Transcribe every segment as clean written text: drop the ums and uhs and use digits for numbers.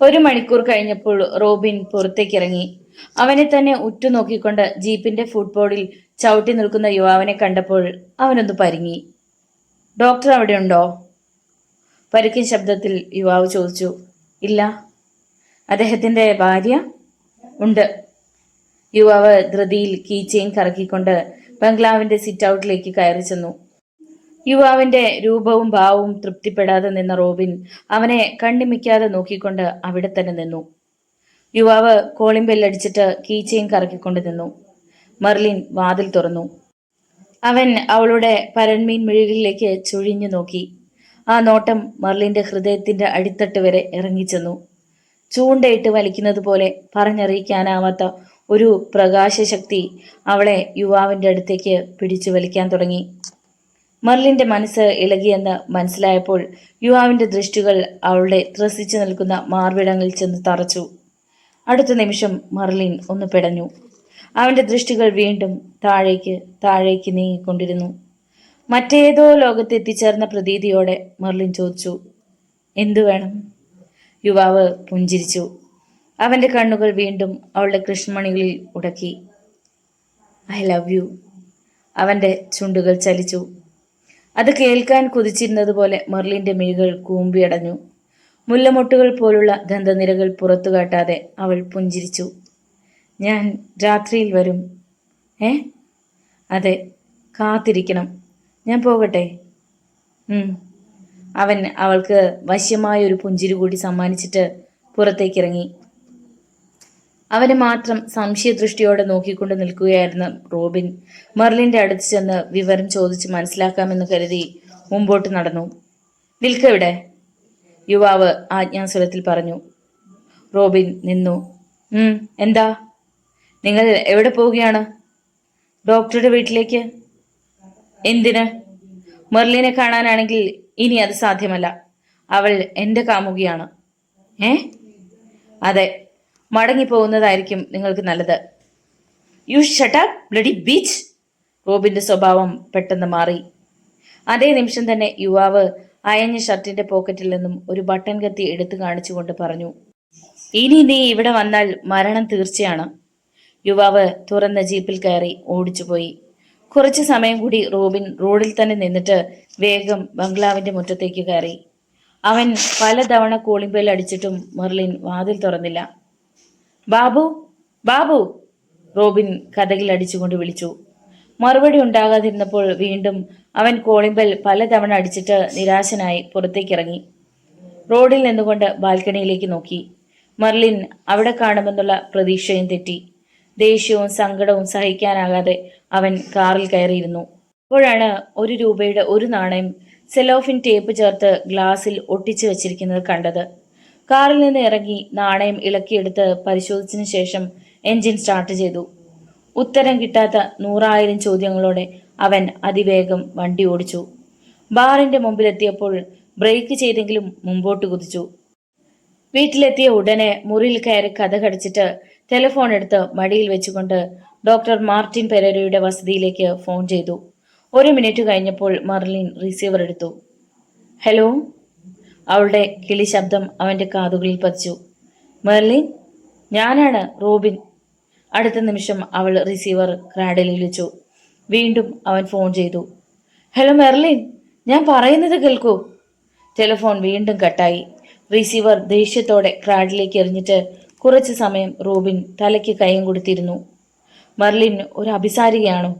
ഒരു മണിക്കൂർ കഴിഞ്ഞപ്പോൾ റോബിൻ പുറത്തേക്കിറങ്ങി. അവനെ തന്നെ ഉറ്റുനോക്കിക്കൊണ്ട് ജീപ്പിന്റെ ഫുട്ബോർഡിൽ ചവിട്ടി നിൽക്കുന്ന യുവാവിനെ കണ്ടപ്പോൾ അവനൊന്ന് പരിങ്ങി. ഡോക്ടർ അവിടെ ഉണ്ടോ? പരുക്കൻ ശബ്ദത്തിൽ യുവാവ് ചോദിച്ചു. ഇല്ല. അദ്ദേഹത്തിന്റെ ഭാര്യ? ഉണ്ട്. യുവാവ് ധൃതിയിൽ കീ ചെയിൻ കറക്കിക്കൊണ്ട് ബംഗ്ലാവിന്റെ സിറ്റ് ഔട്ടിലേക്ക് കയറി ചെന്നു. യുവാവിന്റെ രൂപവും ഭാവവും തൃപ്തിപ്പെടാതെ നിന്ന റോബിൻ അവനെ കണ്ണിമിക്കാതെ നോക്കിക്കൊണ്ട് അവിടെ തന്നെ നിന്നു. യുവാവ് കോളിംഗ് ബെല്ലടിച്ചിട്ട് കീ ചെയിൻ കറക്കിക്കൊണ്ട് നിന്നു. മെർലിൻ വാതിൽ തുറന്നു. അവൻ അവളുടെ പരന്മീൻ മിഴികളിലേക്ക് ചുഴിഞ്ഞു നോക്കി. ആ നോട്ടം മെർലിന്റെ ഹൃദയത്തിന്റെ അടിത്തട്ട് വരെ ഇറങ്ങിച്ചെന്നു. ചൂണ്ടയിട്ട് വലിക്കുന്നത് പോലെ പറഞ്ഞറിയിക്കാനാവാത്ത ഒരു പ്രകാശശക്തി അവളെ യുവാവിന്റെ അടുത്തേക്ക് പിടിച്ചു വലിക്കാൻ തുടങ്ങി. മെർലിന്റെ മനസ്സ് ഇളകിയെന്ന് മനസ്സിലായപ്പോൾ യുവാവിന്റെ ദൃഷ്ടികൾ അവളുടെ ത്രസിച്ചു നിൽക്കുന്ന മാർവിടങ്ങളിൽ ചെന്ന് തറച്ചു. അടുത്ത നിമിഷം മെർലിൻ ഒന്ന് പിടഞ്ഞു. അവന്റെ ദൃഷ്ടികൾ വീണ്ടും താഴേക്ക് താഴേക്ക് നീങ്ങിക്കൊണ്ടിരുന്നു. മറ്റേതോ ലോകത്തെത്തിച്ചേർന്ന പ്രതീതിയോടെ മെർലിൻ ചോദിച്ചു, എന്തു വേണം? യുവാവ് പുഞ്ചിരിച്ചു. അവന്റെ കണ്ണുകൾ വീണ്ടും അവളുടെ കൃഷ്ണമണികളിൽ ഉടക്കി. I love you. അവന്റെ ചുണ്ടുകൾ ചലിച്ചു. അത് കേൾക്കാൻ കുതിച്ചിരുന്നത് പോലെ മെർലിന്റെ മിഴികൾ കൂമ്പിയടഞ്ഞു. മുല്ലമൊട്ടുകൾ പോലുള്ള ഗന്ധനിരകൾ പുറത്തു കാട്ടാതെ അവൾ പുഞ്ചിരിച്ചു. ഞാൻ രാത്രിയിൽ വരും. അതെ, കാത്തിരിക്കണം. ഞാൻ പോകട്ടെ? അവൻ അവൾക്ക് വശ്യമായ ഒരു പുഞ്ചിരി കൂടി സമ്മാനിച്ചിട്ട് പുറത്തേക്കിറങ്ങി. അവനെ മാത്രം സംശയദൃഷ്ടിയോടെ നോക്കിക്കൊണ്ട് നിൽക്കുകയായിരുന്ന റോബിൻ മെർലിന്റെ അടുത്ത് ചെന്ന് വിവരം ചോദിച്ച് മനസ്സിലാക്കാമെന്ന് കരുതി മുമ്പോട്ട് നടന്നു. നിൽക്കവിടെ, യുവാവ് ആജ്ഞാസ്വരത്തിൽ പറഞ്ഞു. റോബിൻ നിന്നു. എന്താ? നിങ്ങൾ എവിടെ പോവുകയാണ്? ഡോക്ടറുടെ വീട്ടിലേക്ക്. എന്തിന്? മെർലിനെ കാണാനാണെങ്കിൽ ഇനി അത് സാധ്യമല്ല. അവൾ എന്റെ കാമുകിയാണ്. അതെ, മടങ്ങിപ്പോകുന്നതായിരിക്കും നിങ്ങൾക്ക് നല്ലത്. You shut up bloody bitch. റോബിന്റെ സ്വഭാവം പെട്ടെന്ന് മാറി. അതേ നിമിഷം തന്നെ യുവാവ് അയഞ്ഞ ഷർട്ടിന്റെ പോക്കറ്റിൽ നിന്നും ഒരു ബട്ടൺ കത്തി എടുത്തു കാണിച്ചുകൊണ്ട് പറഞ്ഞു, ഇനി നീ ഇവിടെ വന്നാൽ മരണം തീർച്ചയാണ്. യുവാവ് തുറന്ന ജീപ്പിൽ കയറി ഓടിച്ചുപോയി. കുറച്ചു സമയം കൂടി റോബിൻ റോഡിൽ തന്നെ നിന്നിട്ട് വേഗം ബംഗ്ലാവിന്റെ മുറ്റത്തേക്ക് കയറി. അവൻ പലതവണ കോളിംഗ് ബെൽ അടിച്ചിട്ടും മെർലിൻ വാതിൽ തുറന്നില്ല. ബാബു, ബാബു, റോബിൻ കതകിൽ അടിച്ചുകൊണ്ട് വിളിച്ചു. മറുപടി ഉണ്ടാകാതിരുന്നപ്പോൾ വീണ്ടും അവൻ കോളിംഗ് ബെൽ പലതവണ അടിച്ചിട്ട് നിരാശനായി പുറത്തേക്കിറങ്ങി. റോഡിൽ നിന്നുകൊണ്ട് ബാൽക്കണിയിലേക്ക് നോക്കി. മെർലിൻ അവിടെ കാണുമെന്നുള്ള പ്രതീക്ഷയും തെറ്റി. ദേഷ്യവും സങ്കടവും സഹിക്കാനാകാതെ അവൻ കാറിൽ കയറിയിരുന്നു. അപ്പോഴാണ് 1 രൂപയുടെ ഒരു നാണയം സെലോഫിൻ ടേപ്പ് ചേർത്ത് ഗ്ലാസിൽ ഒട്ടിച്ചു വെച്ചിരിക്കുന്നത് കണ്ടത്. കാറിൽ നിന്ന് ഇറങ്ങി നാണയം ഇളക്കിയെടുത്ത് പരിശോധിച്ചതിന് ശേഷം എൻജിൻ സ്റ്റാർട്ട് ചെയ്തു. ഉത്തരം കിട്ടാത്ത 100,000 ചോദ്യങ്ങളോടെ അവൻ അതിവേഗം വണ്ടി ഓടിച്ചു. ബാറിന്റെ മുമ്പിലെത്തിയപ്പോൾ ബ്രേക്ക് ചെയ്തെങ്കിലും മുമ്പോട്ട് കുതിച്ചു. വീട്ടിലെത്തിയ ഉടനെ മുറിയിൽ കയറി കതകടച്ചിട്ട് ടെലിഫോൺ എടുത്ത് മടിയിൽ വെച്ചുകൊണ്ട് ഡോക്ടർ മാർട്ടിൻ പെരേരയുടെ വസതിയിലേക്ക് ഫോൺ ചെയ്തു. 1 മിനിറ്റ് കഴിഞ്ഞപ്പോൾ മെർലിൻ റിസീവർ എടുത്തു. ഹലോ. അവളുടെ കിളി ശബ്ദം അവന്റെ കാതുകളിൽ പതിച്ചു. മെർലിൻ, ഞാനാണ് റോബിൻ. അടുത്ത നിമിഷം അവൾ റിസീവർ ക്രാഡലിൽ വെച്ചു. വീണ്ടും അവൻ ഫോൺ ചെയ്തു. ഹലോ മെർലിൻ, ഞാൻ പറയുന്നത് കേൾക്കൂ. ടെലിഫോൺ വീണ്ടും കട്ടായി. റിസീവർ ദേഷ്യത്തോടെ ക്രാഡിലേക്ക് എറിഞ്ഞിട്ട് കുറച്ചു സമയം റോബിൻ തലയ്ക്ക് കൈയും കൊടുത്തിരുന്നു. മെർലിൻ ഒരു അഭിസാരികയാണോ,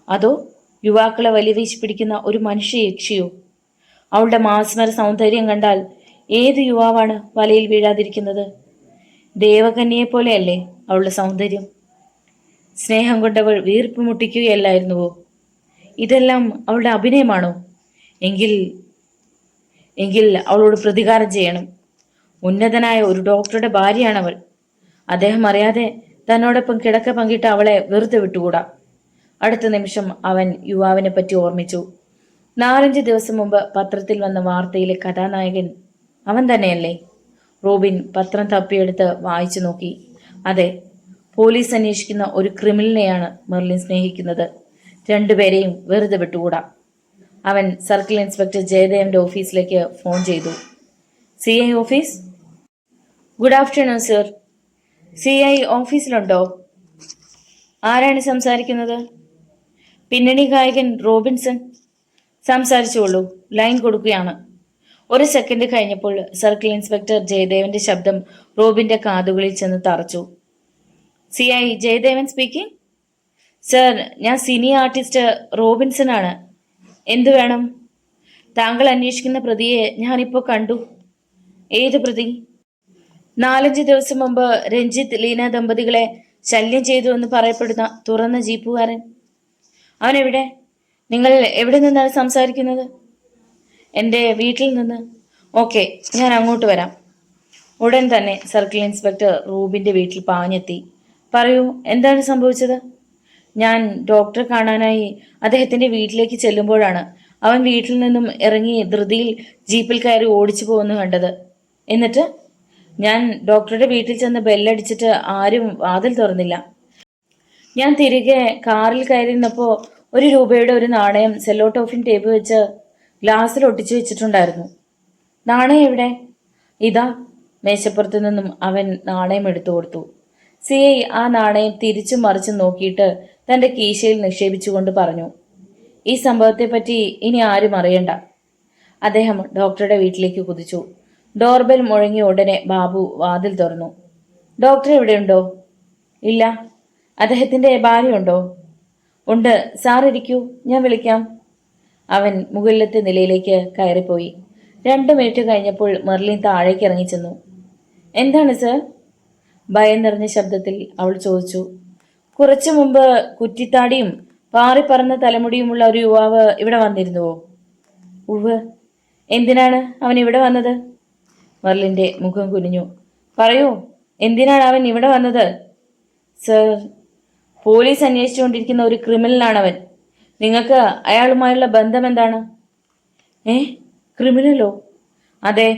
അതോ യുവാക്കളെ വലിവീശി പിടിക്കുന്ന ഒരു മനുഷ്യ യക്ഷിയോ? അവളുടെ മാസ്മര സൗന്ദര്യം കണ്ടാൽ ഏത് യുവാവാണ് വലയിൽ വീഴാതിരിക്കുന്നത്? ദേവകന്യയെപ്പോലെയല്ലേ അവളുടെ സൗന്ദര്യം? സ്നേഹം കൊണ്ടവൾ വീർപ്പ് മുട്ടിക്കുകയല്ലായിരുന്നുവോ? ഇതെല്ലാം അവളുടെ അഭിനയമാണോ? എങ്കിൽ അവളോട് പ്രതികാരം ചെയ്യണം. ഉന്നതനായ ഒരു ഡോക്ടറുടെ ഭാര്യയാണവൾ. അദ്ദേഹം അറിയാതെ തന്നോടൊപ്പം കിടക്ക പങ്കിട്ട് അവളെ വെറുതെ വിട്ടുകൂടാ. അടുത്ത നിമിഷം അവൻ യുവാവിനെ പറ്റി ഓർമ്മിച്ചു. 4-5 ദിവസം മുമ്പ് പത്രത്തിൽ വന്ന വാർത്തയിലെ കഥാനായകൻ അവൻ തന്നെയല്ലേ? റോബിൻ പത്രം തപ്പിയെടുത്ത് വായിച്ചു നോക്കി. അതെ, പോലീസ് അന്വേഷിക്കുന്ന ഒരു ക്രിമിനലിനെയാണ് മെർലിൻ സ്നേഹിക്കുന്നത്. 2 പേരെയും വെറുതെ വിട്ടുകൂടാ. അവൻ സർക്കിൾ ഇൻസ്പെക്ടർ ജയദേവന്റെ ഓഫീസിലേക്ക് ഫോൺ ചെയ്തു. CI office? Good afternoon sir. CI ഓഫീസിലുണ്ടോ? ആരാണ് സംസാരിക്കുന്നത്? പിന്നണി ഗായകൻ റോബിൻസൺ. സംസാരിച്ചോളൂ, ലൈൻ കൊടുക്കുകയാണ്. ഒരു സെക്കൻഡ് കഴിഞ്ഞപ്പോൾ സർക്കിൾ ഇൻസ്പെക്ടർ ജയദേവന്റെ ശബ്ദം റോബിന്റെ കാതുകളിൽ ചെന്ന് തറച്ചു. CI Jayadevan speaking. സർ, ഞാൻ സിനി ആർട്ടിസ്റ്റ് റോബിൻസൺ ആണ്. എന്തു വേണം? താങ്കൾ അന്വേഷിക്കുന്ന പ്രതിയെ ഞാനിപ്പോൾ കണ്ടു. ഏത് പ്രതി? 4-5 ദിവസം മുമ്പ് രഞ്ജിത്ത് ലീന ദമ്പതികളെ ശല്യം ചെയ്തു എന്ന് പറയപ്പെടുന്ന തുറന്ന ജീപ്പുകാരൻ. അവനെവിടെ? നിങ്ങൾ എവിടെ നിന്നാണ് സംസാരിക്കുന്നത്? എൻ്റെ വീട്ടിൽ നിന്ന്. ഓക്കെ, ഞാൻ അങ്ങോട്ട് വരാം. ഉടൻ തന്നെ സർക്കിൾ ഇൻസ്പെക്ടർ റൂബിൻ്റെ വീട്ടിൽ പാഞ്ഞെത്തി. പറയൂ, എന്താണ് സംഭവിച്ചത്? ഞാൻ ഡോക്ടറെ കാണാനായി അദ്ദേഹത്തിൻ്റെ വീട്ടിലേക്ക് ചെല്ലുമ്പോഴാണ് അവൻ വീട്ടിൽ നിന്നും ഇറങ്ങി ധൃതിയിൽ ജീപ്പിൽ കയറി ഓടിച്ചു പോകുന്നു കണ്ടത്. എന്നിട്ട് ഞാൻ ഡോക്ടറുടെ വീട്ടിൽ ചെന്ന് ബെല്ലടിച്ചിട്ട് ആരും വാതിൽ തുറന്നില്ല. ഞാൻ തിരികെ കാറിൽ കയറിയിരുന്നപ്പോൾ 1 രൂപയുടെ ഒരു നാണയം സെല്ലോ ടോഫിൻ ടേപ്പ് വെച്ച് ഗ്ലാസ്സിൽ ഒട്ടിച്ചു വെച്ചിട്ടുണ്ടായിരുന്നു. നാണയം എവിടെ? ഇതാ. മേശപ്പുറത്തു നിന്നും അവൻ നാണയം എടുത്തു കൊടുത്തു. CI ആ നാണയം തിരിച്ചും മറിച്ചും നോക്കിയിട്ട് തൻ്റെ കീശയിൽ നിക്ഷേപിച്ചുകൊണ്ട് പറഞ്ഞു, ഈ സംഭവത്തെപ്പറ്റി ഇനി ആരും അറിയണ്ട. അദ്ദേഹം ഡോക്ടറുടെ വീട്ടിലേക്ക് കുതിച്ചു. ഡോർബെൽ മുഴങ്ങിയ ഉടനെ ബാബു വാതിൽ തുറന്നു. ഡോക്ടർ എവിടെയുണ്ടോ? ഇല്ല. അദ്ദേഹത്തിൻ്റെ ഭാര്യയുണ്ടോ? ഉണ്ട്. സാർ ഇരിക്കൂ, ഞാൻ വിളിക്കാം. അവൻ മുകളിലത്തെ നിലയിലേക്ക് കയറിപ്പോയി. 2 മിനിറ്റ് കഴിഞ്ഞപ്പോൾ മെർലിൻ താഴേക്ക് ഇറങ്ങിച്ചെന്നു. എന്താണ് സർ? ഭയം നിറഞ്ഞ ശബ്ദത്തിൽ അവൾ ചോദിച്ചു. കുറച്ചു മുമ്പ് കുറ്റിത്താടിയും പാറിപ്പറന്ന തലമുടിയുമുള്ള ഒരു യുവാവ് ഇവിടെ വന്നിരുന്നുവോ? ഉവ്. എന്തിനാണ് അവൻ ഇവിടെ വന്നത്? മെർലിൻ്റെ മുഖം കുനിഞ്ഞു. പറയൂ, എന്തിനാണ് അവൻ ഇവിടെ വന്നത്? സർ, പോലീസ് അന്വേഷിച്ചുകൊണ്ടിരിക്കുന്ന ഒരു ക്രിമിനലാണവൻ. നിങ്ങൾക്ക് അയാളുമായുള്ള ബന്ധം എന്താണ്? ക്രിമിനലോ? അതെ,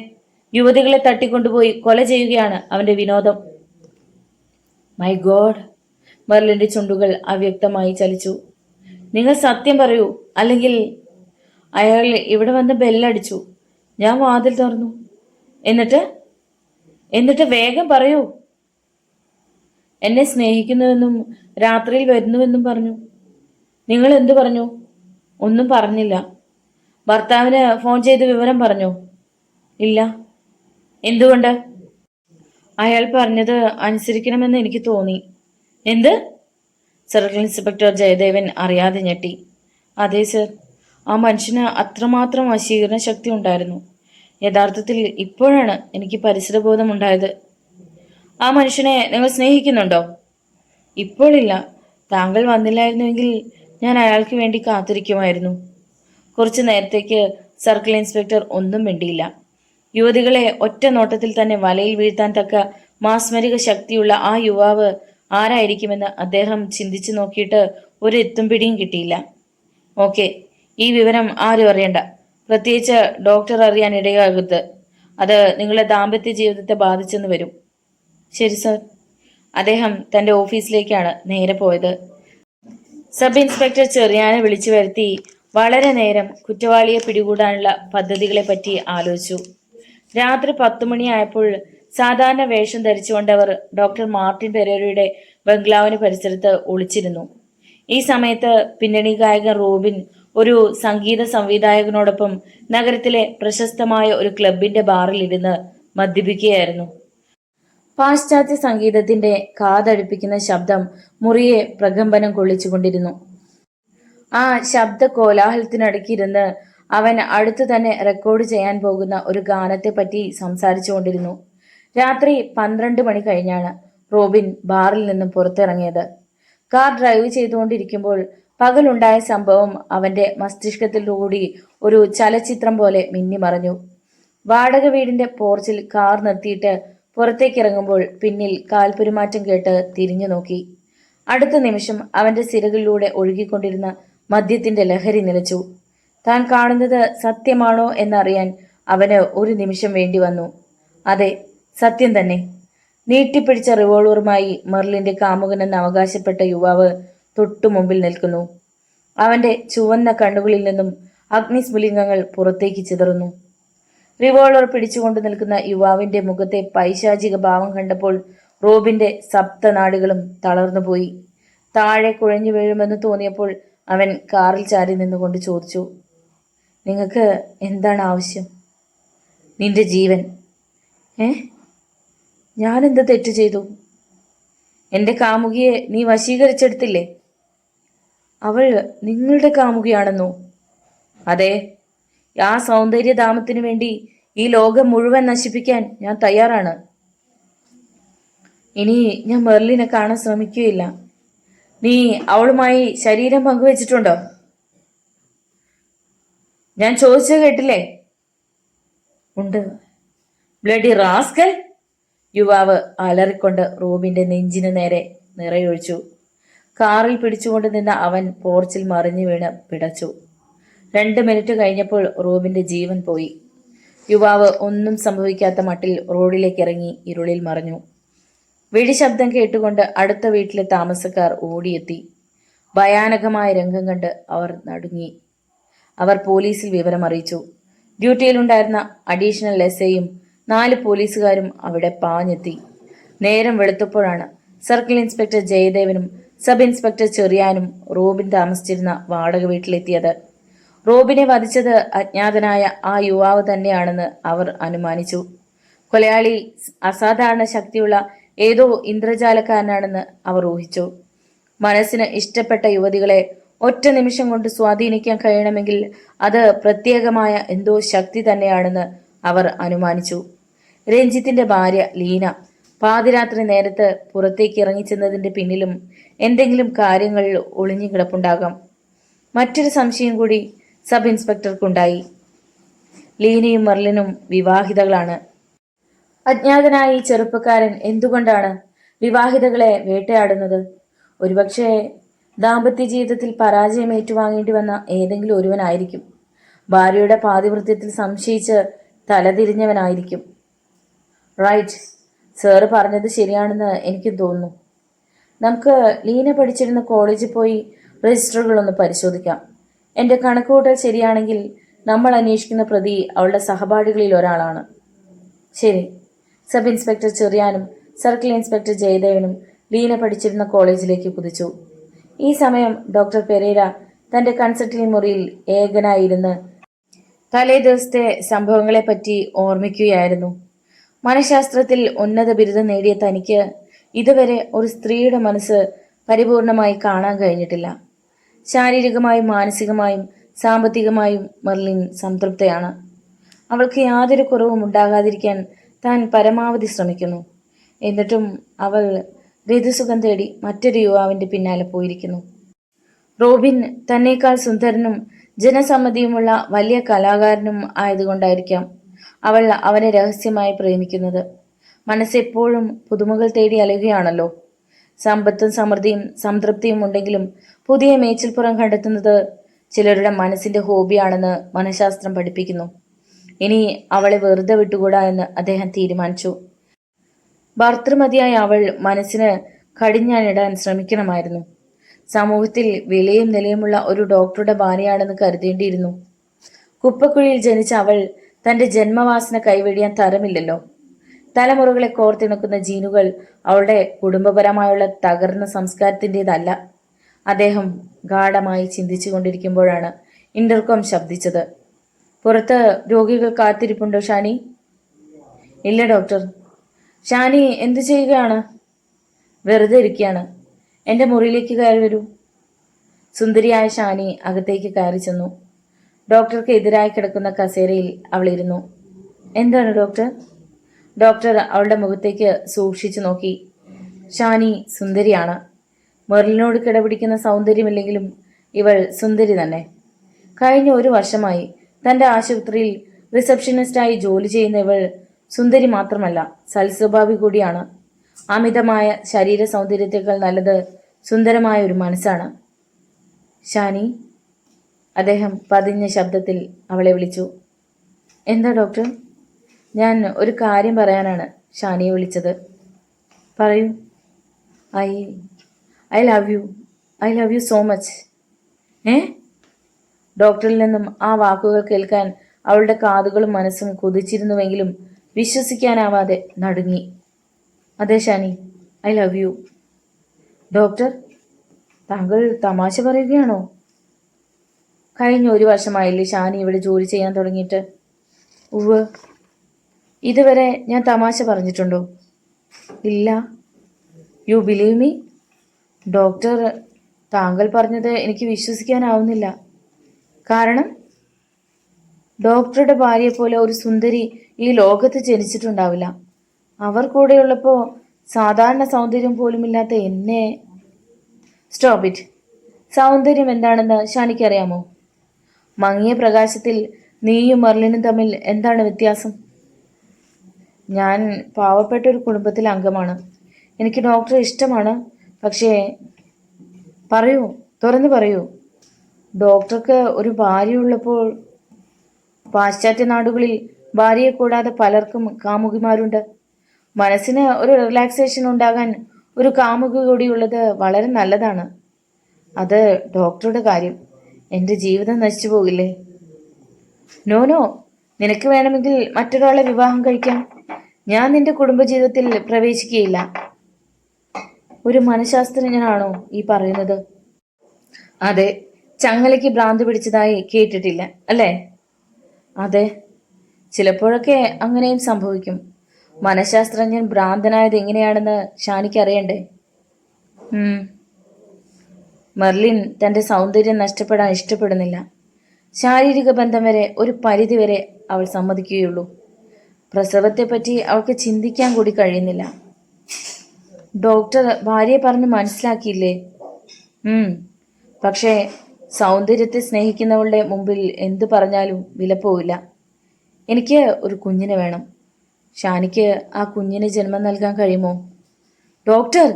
യുവതികളെ തട്ടിക്കൊണ്ടുപോയി കൊല ചെയ്യുകയാണ് അവൻ്റെ വിനോദം. My God. മെർലിൻ്റെ ചുണ്ടുകൾ അവ്യക്തമായി ചലിച്ചു. നിങ്ങൾ സത്യം പറയൂ, അല്ലെങ്കിൽ... അയാൾ ഇവിടെ വന്ന് ബെല്ലടിച്ചു. ഞാൻ വാതിൽ തുറന്നു. എന്നിട്ട് വേഗം പറയൂ. എന്നെ സ്നേഹിക്കുന്നുവെന്നും രാത്രിയിൽ വരുന്നുവെന്നും പറഞ്ഞു. നിങ്ങൾ എന്തു പറഞ്ഞു? ഒന്നും പറഞ്ഞില്ല. ഭർത്താവിന് ഫോൺ ചെയ്ത് വിവരം പറഞ്ഞോ? ഇല്ല. എന്തുകൊണ്ട്? അയാൾ പറഞ്ഞത് അനുസരിക്കണമെന്ന് എനിക്ക് തോന്നി. എന്ത്? സർക്കിൾ ഇൻസ്പെക്ടർ ജയദേവൻ അറിയാതെ ഞെട്ടി. അതെ സർ, ആ മനുഷ്യന് അത്രമാത്രം വശീകരണ ശക്തി ഉണ്ടായിരുന്നു. യഥാർത്ഥത്തിൽ ഇപ്പോഴാണ് എനിക്ക് പരിസരബോധമുണ്ടായത്. ആ മനുഷ്യനെ നിങ്ങൾ സ്നേഹിക്കുന്നുണ്ടോ? ഇപ്പോഴില്ല. താങ്കൾ വന്നില്ലായിരുന്നുവെങ്കിൽ ഞാൻ അയാൾക്ക് വേണ്ടി കാത്തിരിക്കുമായിരുന്നു. കുറച്ചു നേരത്തേക്ക് സർക്കിൾ ഇൻസ്പെക്ടർ ഒന്നും മിണ്ടിയില്ല. യുവതികളെ ഒറ്റ നോട്ടത്തിൽ തന്നെ വലയിൽ വീഴ്ത്താൻ തക്ക മാസ്മരിക ശക്തിയുള്ള ആ യുവാവ് ആരായിരിക്കുമെന്ന് അദ്ദേഹം ചിന്തിച്ചു നോക്കിയിട്ട് ഒരു എത്തും പിടിയും കിട്ടിയില്ല. ഓക്കെ, ഈ വിവരം ആരും അറിയണ്ട, പ്രത്യേകിച്ച് ഡോക്ടർ അറിയാൻ ഇടയാകരുത്. അത് നിങ്ങളുടെ ദാമ്പത്യ ജീവിതത്തെ ബാധിച്ചെന്ന് വരും. ശരി സർ. അദ്ദേഹം തൻ്റെ ഓഫീസിലേക്കാണ് നേരെ പോയത്. സബ് ഇൻസ്പെക്ടർ ചെറിയാനെ വിളിച്ചു വരുത്തി വളരെ നേരം കുറ്റവാളിയെ പിടികൂടാനുള്ള പദ്ധതികളെ പറ്റി ആലോചിച്ചു. രാത്രി 10 മണിയായപ്പോൾ സാധാരണ വേഷം ധരിച്ചുകൊണ്ടവർ ഡോക്ടർ മാർട്ടിൻ പെരേരയുടെ ബംഗ്ലാവിന് പരിസരത്ത് ഒളിച്ചിരുന്നു. ഈ സമയത്ത് പിന്നണി ഗായകൻ റോബിൻ ഒരു സംഗീത സംവിധായകനോടൊപ്പം നഗരത്തിലെ പ്രശസ്തമായ ഒരു ക്ലബിന്റെ ബാറിൽ ഇരുന്ന് മദ്യപിക്കുകയായിരുന്നു. പാശ്ചാത്യ സംഗീതത്തിന്റെ കാതടുപ്പിക്കുന്ന ശബ്ദം മുറിയെ പ്രകമ്പനം കൊള്ളിച്ചുകൊണ്ടിരുന്നു. ആ ശബ്ദ കോലാഹലത്തിനടുക്കിരുന്ന് അവൻ അടുത്തു തന്നെ റെക്കോർഡ് ചെയ്യാൻ പോകുന്ന ഒരു ഗാനത്തെ പറ്റി സംസാരിച്ചു കൊണ്ടിരുന്നു. രാത്രി 12 മണി കഴിഞ്ഞാണ് റോബിൻ ബാറിൽ നിന്നും പുറത്തിറങ്ങിയത്. കാർ ഡ്രൈവ് ചെയ്തുകൊണ്ടിരിക്കുമ്പോൾ പകലുണ്ടായ സംഭവം അവന്റെ മസ്തിഷ്കത്തിലൂടി ഒരു ചലച്ചിത്രം പോലെ മിന്നിമറഞ്ഞു. വാടക വീടിന്റെ പോർച്ചിൽ കാർ നിർത്തിയിട്ട് പുറത്തേക്കിറങ്ങുമ്പോൾ പിന്നിൽ കാൽപെരുമാറ്റം കേട്ട് തിരിഞ്ഞു നോക്കി. അടുത്ത നിമിഷം അവന്റെ സിരകളിലൂടെ ഒഴുകിക്കൊണ്ടിരുന്ന മദ്യത്തിന്റെ ലഹരി നിലച്ചു. താൻ കാണുന്നത് സത്യമാണോ എന്നറിയാൻ അവന് ഒരു നിമിഷം വേണ്ടി വന്നു. അതെ, സത്യം തന്നെ. നീട്ടിപ്പിടിച്ച റിവോൾവറുമായി മെർലിന്റെ കാമുകനെന്ന് അവകാശപ്പെട്ട യുവാവ് തൊട്ടു മുമ്പിൽ നിൽക്കുന്നു. അവന്റെ ചുവന്ന കണ്ണുകളിൽ നിന്നും അഗ്നിസ്ഫുലിംഗങ്ങൾ പുറത്തേക്ക് ചിതറുന്നു. റിവോൾവർ പിടിച്ചുകൊണ്ട് നിൽക്കുന്ന യുവാവിന്റെ മുഖത്തെ പൈശാചിക ഭാവം കണ്ടപ്പോൾ റോബിന്റെ സപ്തനാടുകളും തളർന്നുപോയി. താഴെ കുഴഞ്ഞു വീഴുമെന്ന് തോന്നിയപ്പോൾ അവൻ കാറിൽ ചാരി നിന്നുകൊണ്ട് ചോദിച്ചു, നിങ്ങൾക്ക് എന്താണ് ആവശ്യം? നിന്റെ ജീവൻ. ഞാനെന്ത് തെറ്റ് ചെയ്തു? എൻ്റെ കാമുകിയെ നീ വശീകരിച്ചെടുത്തില്ലേ? അവൾ നിങ്ങളുടെ കാമുകിയാണെന്നോ? അതെ. ആ സൗന്ദര്യധാമത്തിനു വേണ്ടി ഈ ലോകം മുഴുവൻ നശിപ്പിക്കാൻ ഞാൻ തയ്യാറാണ്. ഇനി ഞാൻ മെർലിനെ കാണാൻ ശ്രമിക്കുകയില്ല. നീ അവളുമായി ശരീരം പങ്കുവച്ചിട്ടുണ്ടോ? ഞാൻ ചോദിച്ചത് കേട്ടില്ലേ? ഉണ്ട്. Bloody rascal! യുവാവ് അലറിക്കൊണ്ട് റോബിന്റെ നെഞ്ചിനു നേരെ നിറയൊഴിച്ചു. കാറിൽ പിടിച്ചുകൊണ്ട് നിന്ന അവൻ പോർച്ചിൽ മറിഞ്ഞു വീണ് പിടച്ചു. 2 മിനിറ്റ് കഴിഞ്ഞപ്പോൾ റോബിന്റെ ജീവൻ പോയി. യുവാവ് ഒന്നും സംഭവിക്കാത്ത മട്ടിൽ റോഡിലേക്ക് ഇറങ്ങി ഇരുളിൽ മറഞ്ഞു. വെടിശബ്ദം കേട്ടുകൊണ്ട് അടുത്ത വീട്ടിലെ താമസക്കാർ ഓടിയെത്തി. ഭയാനകമായ രംഗം കണ്ട് അവർ നടുങ്ങി. അവർ പോലീസിൽ വിവരം അറിയിച്ചു. ഡ്യൂട്ടിയിലുണ്ടായിരുന്ന അഡീഷണൽ എസ്ഐയും 4 പോലീസുകാരും അവിടെ പാഞ്ഞെത്തി. നേരം വെളുത്തപ്പോഴാണ് സർക്കിൾ ഇൻസ്പെക്ടർ ജയദേവനും സബ് ഇൻസ്പെക്ടർ ചെറിയാനും റോബിൻ താമസിച്ചിരുന്ന വാടക വീട്ടിലെത്തിയത്. റോബിനെ വധിച്ചത് അജ്ഞാതനായ ആ യുവാവ് തന്നെയാണെന്ന് അവർ അനുമാനിച്ചു. കൊലയാളി അസാധാരണ ശക്തിയുള്ള ഏതോ ഇന്ദ്രജാലക്കാരനാണെന്ന് അവർ ഊഹിച്ചു. മനസ്സിന് ഇഷ്ടപ്പെട്ട യുവതികളെ ഒറ്റ നിമിഷം കൊണ്ട് സ്വാധീനിക്കാൻ കഴിയണമെങ്കിൽ അത് പ്രത്യേകമായ എന്തോ ശക്തി തന്നെയാണെന്ന് അവർ അനുമാനിച്ചു. രഞ്ജിത്തിന്റെ ഭാര്യ ലീന പാതിരാത്രി നേരത്ത് പുറത്തേക്ക് ഇറങ്ങിച്ചെന്നതിന്റെ പിന്നിലും എന്തെങ്കിലും കാര്യങ്ങൾ ഒളിഞ്ഞു കിടപ്പുണ്ടാകാം. മറ്റൊരു സംശയം കൂടി സബ് ഇൻസ്പെക്ടർക്കുണ്ടായി. ലീനയും മെർലിനും വിവാഹിതകളാണ്. അജ്ഞാതനായ ഈ ചെറുപ്പക്കാരൻ എന്തുകൊണ്ടാണ് വിവാഹിതകളെ വേട്ടയാടുന്നത്? ഒരുപക്ഷെ ദാമ്പത്യ ജീവിതത്തിൽ പരാജയം ഏറ്റുവാങ്ങേണ്ടി വന്ന ഏതെങ്കിലും ഒരുവനായിരിക്കും. ഭാര്യയുടെ പാതിവൃത്യത്തിൽ സംശയിച്ച് തലതിരിഞ്ഞവനായിരിക്കും. റൈറ്റ്, സാറ് പറഞ്ഞത് ശരിയാണെന്ന് എനിക്ക് തോന്നുന്നു. നമുക്ക് ലീന പഠിച്ചിരുന്ന കോളേജിൽ പോയി രജിസ്റ്ററുകളൊന്ന് പരിശോധിക്കാം. എൻ്റെ കണക്കുകൂട്ടൽ ശരിയാണെങ്കിൽ നമ്മൾ അന്വേഷിക്കുന്ന പ്രതി അവളുടെ സഹപാഠികളിൽ ഒരാളാണ്. ശരി. സബ് ഇൻസ്പെക്ടർ ചെറിയാനും സർക്കിൾ ഇൻസ്പെക്ടർ ജയദേവനും ലീന പഠിച്ചിരുന്ന കോളേജിലേക്ക് കുതിച്ചു. ഈ സമയം ഡോക്ടർ പെരേര തൻ്റെ കൺസൾട്ടിംഗ് മുറിയിൽ ഏകനായിരുന്ന് തലേ ദിവസത്തെ സംഭവങ്ങളെപ്പറ്റി ഓർമ്മിക്കുകയായിരുന്നു. മനഃശാസ്ത്രത്തിൽ ഉന്നത ബിരുദം നേടിയ തനിക്ക് ഇതുവരെ ഒരു സ്ത്രീയുടെ മനസ്സ് പരിപൂർണമായി കാണാൻ കഴിഞ്ഞിട്ടില്ല. ശാരീരികമായും മാനസികമായും സാമ്പത്തികമായും മെർലിൻ സംതൃപ്തയാണ്. അവൾക്ക് യാതൊരു കുറവും ഉണ്ടാകാതിരിക്കാൻ താൻ പരമാവധി ശ്രമിക്കുന്നു. എന്നിട്ടും അവൾ ഋതുസുഖം തേടി മറ്റൊരു യുവാവിൻ്റെ പിന്നാലെ പോയിരിക്കുന്നു. റോബിൻ തന്നേക്കാൾ സുന്ദരനും ജനസമ്മതിയുമുള്ള വലിയ കലാകാരനും ആയതുകൊണ്ടായിരിക്കാം അവൾ അവനെ രഹസ്യമായി പ്രേമിക്കുന്നത്. മനസ്സെപ്പോഴും പുതുമകൾ തേടി അലയുകയാണല്ലോ. സമ്പത്തും സമൃദ്ധിയും സംതൃപ്തിയും ഉണ്ടെങ്കിലും പുതിയ മേച്ചിൽപ്പുറം കണ്ടെത്തുന്നത് ചിലരുടെ മനസ്സിന്റെ ഹോബിയാണെന്ന് മനഃശാസ്ത്രം പഠിപ്പിക്കുന്നു. ഇനി അവളെ വെറുതെ വിട്ടുകൂടാ എന്ന് അദ്ദേഹം തീരുമാനിച്ചു. ഭർത്തൃമതിയായ അവൾ മനസ്സിന് കടിഞ്ഞാണിടാൻ ശ്രമിക്കണമായിരുന്നു. സമൂഹത്തിൽ വിലയും നിലയുമുള്ള ഒരു ഡോക്ടറുടെ ഭാര്യയാണെന്ന് കരുതേണ്ടിയിരുന്നു. കുപ്പക്കുഴിയിൽ ജനിച്ച അവൾ തന്റെ ജന്മവാസന കൈവെടിയാൻ തരമില്ലല്ലോ. തലമുറകളെ കോർത്തിണക്കുന്ന ജീനുകൾ അവളുടെ കുടുംബപരമായുള്ള തകർന്ന സംസ്കാരത്തിൻ്റെതല്ല. അദ്ദേഹം ഗാഢമായി ചിന്തിച്ചു കൊണ്ടിരിക്കുമ്പോഴാണ് ഇന്റർകോം ശബ്ദിച്ചത്. പുറത്ത് രോഗികൾ കാത്തിരിപ്പുണ്ടോ ഷാനി? ഇല്ല ഡോക്ടർ. ഷാനി എന്തു ചെയ്യുകയാണ്? വെറുതെ ഇരിക്കുകയാണ്. എൻ്റെ മുറിയിലേക്ക് കയറി വരൂ. സുന്ദരിയായ ഷാനി അകത്തേക്ക് കയറി ചെന്നു. ഡോക്ടർക്ക് എതിരായി കിടക്കുന്ന കസേരയിൽ അവൾ ഇരുന്നു. എന്താണ് ഡോക്ടർ? ഡോക്ടർ അവളുടെ മുഖത്തേക്ക് സൂക്ഷിച്ചു നോക്കി. ഷാനി സുന്ദരിയാണ്. മെർലിനോട് കിടപിടിക്കുന്ന സൗന്ദര്യമില്ലെങ്കിലും ഇവൾ സുന്ദരി തന്നെ. കഴിഞ്ഞ 1 വർഷമായി തൻ്റെ ആശുപത്രിയിൽ റിസപ്ഷനിസ്റ്റായി ജോലി ചെയ്യുന്ന ഇവൾ സുന്ദരി മാത്രമല്ല, സൽസ്വഭാവി കൂടിയാണ്. അമിതമായ ശരീര സൗന്ദര്യത്തേക്കാൾ നല്ലത് സുന്ദരമായ ഒരു മനസ്സാണ്. ഷാനി, അദ്ദേഹം പതിഞ്ഞ ശബ്ദത്തിൽ അവളെ വിളിച്ചു. എന്താ ഡോക്ടർ? ഞാൻ ഒരു കാര്യം പറയാനാണ് ഷാനിയെ വിളിച്ചത്. പറയൂ. I love you so much. ഡോക്ടറിൽ നിന്നും ആ വാക്കുകൾ കേൾക്കാൻ അവളുടെ കാതുകളും മനസ്സും കൊതിച്ചിരുന്നുവെങ്കിലും വിശ്വസിക്കാനാവാതെ നടുങ്ങി. അതെ Shani, I love U. Doctor, താങ്കൾ തമാശ പറയുകയാണോ? കഴിഞ്ഞ 1 വർഷമായില്ലേ ഷാനി ഇവിടെ ജോലി ചെയ്യാൻ തുടങ്ങിയിട്ട്? ഉവ്. ഇതുവരെ ഞാൻ തമാശ പറഞ്ഞിട്ടുണ്ടോ? ഇല്ല. You believe me? ഡോക്ടർ, താങ്കൾ പറഞ്ഞത് എനിക്ക് വിശ്വസിക്കാനാവുന്നില്ല. കാരണം ഡോക്ടറുടെ ഭാര്യയെ പോലെ ഒരു സുന്ദരി ഈ ലോകത്ത് ജനിച്ചിട്ടുണ്ടാവില്ല. അവർ കൂടെയുള്ളപ്പോൾ സാധാരണ സൗന്ദര്യം പോലുമില്ലാത്ത എന്നെ... സ്റ്റോപ്പ് ഇറ്റ്. സൗന്ദര്യം എന്താണെന്ന് ഷാനിക്കറിയാമോ? മങ്ങിയ പ്രകാശത്തിൽ നീയും മെർലിനും തമ്മിൽ എന്താണ് വ്യത്യാസം? ഞാൻ പാവപ്പെട്ട ഒരു കുടുംബത്തിലെ അംഗമാണ്. എനിക്ക് ഡോക്ടറെ ഇഷ്ടമാണ്. പക്ഷേ പറയൂ, തുറന്നു പറയൂ. ഡോക്ടർക്ക് ഒരു ഭാര്യയുള്ളപ്പോൾ... പാശ്ചാത്യ നാടുകളിൽ ഭാര്യയെ കൂടാതെ പലർക്കും കാമുകിമാരുണ്ട്. മനസ്സിന് ഒരു റിലാക്സേഷൻ ഉണ്ടാകാൻ ഒരു കാമുകി കൂടിയുള്ളത് വളരെ നല്ലതാണ്. അത് ഡോക്ടറുടെ കാര്യം. എൻ്റെ ജീവിതം നശിച്ചു പോകില്ലേ? നോ നോ, നിനക്ക് വേണമെങ്കിൽ മറ്റൊരാളെ വിവാഹം കഴിക്കാം. ഞാൻ നിന്റെ കുടുംബജീവിതത്തിൽ പ്രവേശിക്കുകയില്ല. ഒരു മനഃശാസ്ത്രജ്ഞനാണോ ഈ പറയുന്നത്? അതെ, ചങ്ങലയ്ക്ക് ഭ്രാന്ത് പിടിച്ചതായി കേട്ടിട്ടില്ല അല്ലേ? അതെ, ചിലപ്പോഴൊക്കെ അങ്ങനെയും സംഭവിക്കും. മനഃശാസ്ത്രജ്ഞൻ ഭ്രാന്തനായത് എങ്ങനെയാണെന്ന് ഷാനിക്ക് അറിയണ്ടേ? മെർലിൻ തൻ്റെ സൗന്ദര്യം നഷ്ടപ്പെടാൻ ഇഷ്ടപ്പെടുന്നില്ല. ശാരീരിക ബന്ധം വരെ ഒരു പരിധി വരെ അവൾ സമ്മതിക്കുകയുള്ളൂ. പ്രസവത്തെപ്പറ്റി അവൾക്ക് ചിന്തിക്കാൻ കൂടി കഴിയുന്നില്ല. ഡോക്ടർ ഭാര്യയെ പറഞ്ഞ് മനസ്സിലാക്കിയില്ലേ? പക്ഷേ സൗന്ദര്യത്തെ സ്നേഹിക്കുന്നവളുടെ മുമ്പിൽ എന്തു പറഞ്ഞാലും വിലപ്പോവില്ല. എനിക്ക് ഒരു കുഞ്ഞിനെ വേണം. ഷാനിക്ക് ആ കുഞ്ഞിന് ജന്മം നൽകാൻ കഴിയുമോ? ഡോക്ടർ!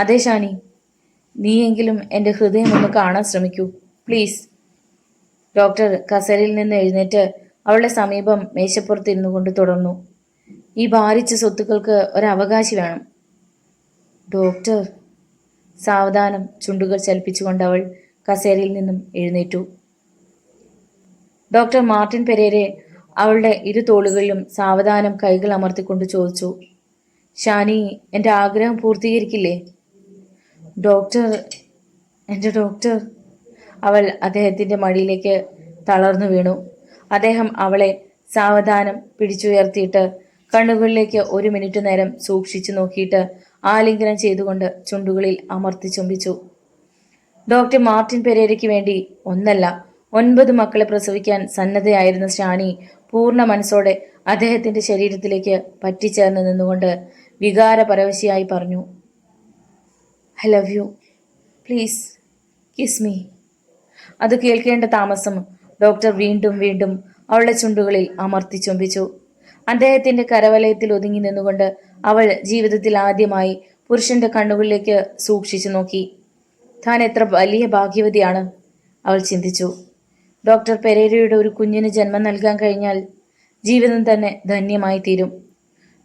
അതെ ഷാനി, നീയെങ്കിലും എൻ്റെ ഹൃദയം ഒന്ന് കാണാൻ ശ്രമിക്കൂ, പ്ലീസ്. ഡോക്ടർ കസേരയിൽ നിന്ന് എഴുന്നേറ്റ് അവളുടെ സമീപം മേശപ്പുറത്തിരുന്നു കൊണ്ട് തുടർന്നു. ഈ ഭാരിച്ച സ്വത്തുക്കൾക്ക് ഒരവകാശി വേണം. ഡോക്ടർ! സാവധാനം ചുണ്ടുകൾ ചലിപ്പിച്ചുകൊണ്ട് അവൾ കസേരയിൽ നിന്നും എഴുന്നേറ്റു. ഡോക്ടർ മാർട്ടിൻ പെരേരെ അവളുടെ ഇരു തോളുകളിലും സാവധാനം കൈകൾ അമർത്തിക്കൊണ്ട് ചോദിച്ചു, ഷാനി എൻ്റെ ആഗ്രഹം പൂർത്തീകരിക്കില്ലേ? ഡോക്ടർ, എൻ്റെ ഡോക്ടർ. അവൾ അദ്ദേഹത്തിൻ്റെ മടിയിലേക്ക് തളർന്നു വീണു. അദ്ദേഹം അവളെ സാവധാനം പിടിച്ചുയർത്തിയിട്ട് കണ്ണുകളിലേക്ക് 1 മിനിറ്റ് നേരം സൂക്ഷിച്ചു നോക്കിയിട്ട് ആലിംഗനം ചെയ്തുകൊണ്ട് ചുണ്ടുകളിൽ അമർത്തി ചുംബിച്ചു. ഡോക്ടർ മാർട്ടിൻ പെരേരയ്ക്ക് വേണ്ടി 1 അല്ല 9 മക്കളെ പ്രസവിക്കാൻ സന്നദ്ധയായിരുന്ന ഷാനി പൂർണ്ണ മനസ്സോടെ അദ്ദേഹത്തിൻ്റെ ശരീരത്തിലേക്ക് പറ്റിച്ചേർന്ന് നിന്നുകൊണ്ട് വികാരപരവശിയായി പറഞ്ഞു, I love U, please kiss me. അത് കേൾക്കേണ്ട താമസം ഡോക്ടർ വീണ്ടും വീണ്ടും അവളുടെ ചുണ്ടുകളിൽ അമർത്തി ചുംബിച്ചു. അദ്ദേഹത്തിൻ്റെ കരവലയത്തിൽ ഒതുങ്ങി നിന്നുകൊണ്ട് അവൾ ജീവിതത്തിൽ ആദ്യമായി പുരുഷന്റെ കണ്ണുകളിലേക്ക് സൂക്ഷിച്ചു നോക്കി. താൻ എത്ര വലിയ ഭാഗ്യവതിയാണ്, അവൾ ചിന്തിച്ചു. ഡോക്ടർ പെരേരയുടെ ഒരു കുഞ്ഞിന് ജന്മം നൽകാൻ കഴിഞ്ഞാൽ ജീവിതം തന്നെ ധന്യമായി തീരും.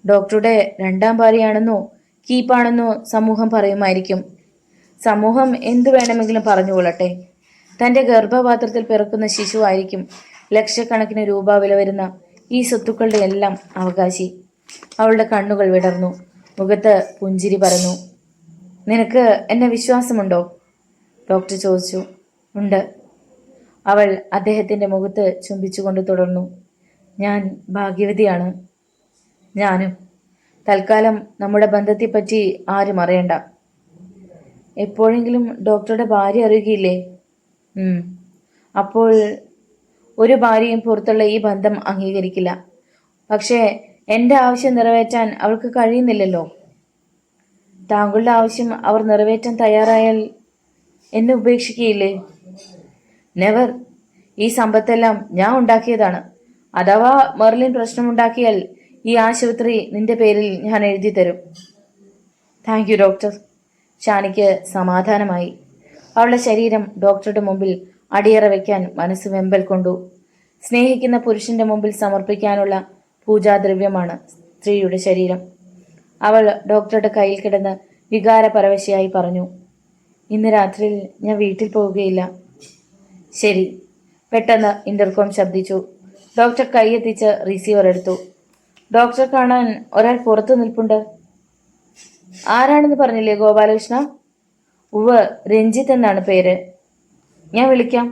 ഡോക്ടറുടെ 2ാം ഭാര്യയാണെന്നോ കീപ്പാണെന്നോ സമൂഹം പറയുമായിരിക്കും. സമൂഹം എന്തു വേണമെങ്കിലും പറഞ്ഞുകൊള്ളട്ടെ. തൻ്റെ ഗർഭപാത്രത്തിൽ പിറക്കുന്ന ശിശുവായിരിക്കും ലക്ഷക്കണക്കിന് രൂപ വില വരുന്ന ഈ സ്വത്തുക്കളുടെ എല്ലാം അവകാശി. അവളുടെ കണ്ണുകൾ വിടർന്നു, മുഖത്ത് പുഞ്ചിരി പരന്നു. നിനക്ക് എന്നെ വിശ്വാസമുണ്ടോ? ഡോക്ടർ ചോദിച്ചു. ഉണ്ട്. അവൾ അദ്ദേഹത്തിൻ്റെ മുഖത്ത് ചുംബിച്ചുകൊണ്ട് തുടർന്നു. ഞാൻ ഭാഗ്യവതിയാണ്. ഞാനും. തൽക്കാലം നമ്മുടെ ബന്ധത്തെപ്പറ്റി ആരും അറിയണ്ട. എപ്പോഴെങ്കിലും ഡോക്ടറുടെ ഭാര്യ അറിയുകയില്ലേ? അപ്പോൾ ഒരു ഭാര്യയും പുറത്തുള്ള ഈ ബന്ധം അംഗീകരിക്കില്ല. പക്ഷേ എൻ്റെ ആവശ്യം നിറവേറ്റാൻ അവൾക്ക് കഴിയുന്നില്ലല്ലോ. താങ്കളുടെ ആവശ്യം അവർ നിറവേറ്റാൻ തയ്യാറായാൽ എന്നെ ഉപേക്ഷിക്കുകയില്ലേ? നെവർ. ഈ സമ്പത്തെല്ലാം ഞാൻ ഉണ്ടാക്കിയതാണ്. അഥവാ മെർലിൻ പ്രശ്നമുണ്ടാക്കിയാൽ ഈ ആശുപത്രി നിന്റെ പേരിൽ ഞാൻ എഴുതി തരും. Thank you doctor. ഷാനിക്ക് സമാധാനമായി. അവളുടെ ശരീരം ഡോക്ടറുടെ മുമ്പിൽ അടിയറ വയ്ക്കാൻ മനസ്സ് വെമ്പൽ കൊണ്ടു. സ്നേഹിക്കുന്ന പുരുഷന്റെ മുമ്പിൽ സമർപ്പിക്കാനുള്ള പൂജാദ്രവ്യമാണ് സ്ത്രീയുടെ ശരീരം. അവൾ ഡോക്ടറുടെ കയ്യിൽ കിടന്ന് വികാരപരവശയായി പറഞ്ഞു, ഇന്ന് രാത്രിയിൽ ഞാൻ വീട്ടിൽ പോവുകയില്ല. ശരി. പെട്ടെന്ന് ഇന്റർകോം ശബ്ദിച്ചു. ഡോക്ടർ കൈയെത്തിച്ച് റിസീവർ എടുത്തു. ഡോക്ടറെ കാണാൻ ഒരാൾ പുറത്തു നിൽപ്പുണ്ട്. ആരാണെന്ന് പറഞ്ഞില്ലേ ഗോപാലകൃഷ്ണ? ഉവ്, രഞ്ജിത്ത് എന്നാണ് പേര്. ഞാൻ വിളിക്കാം.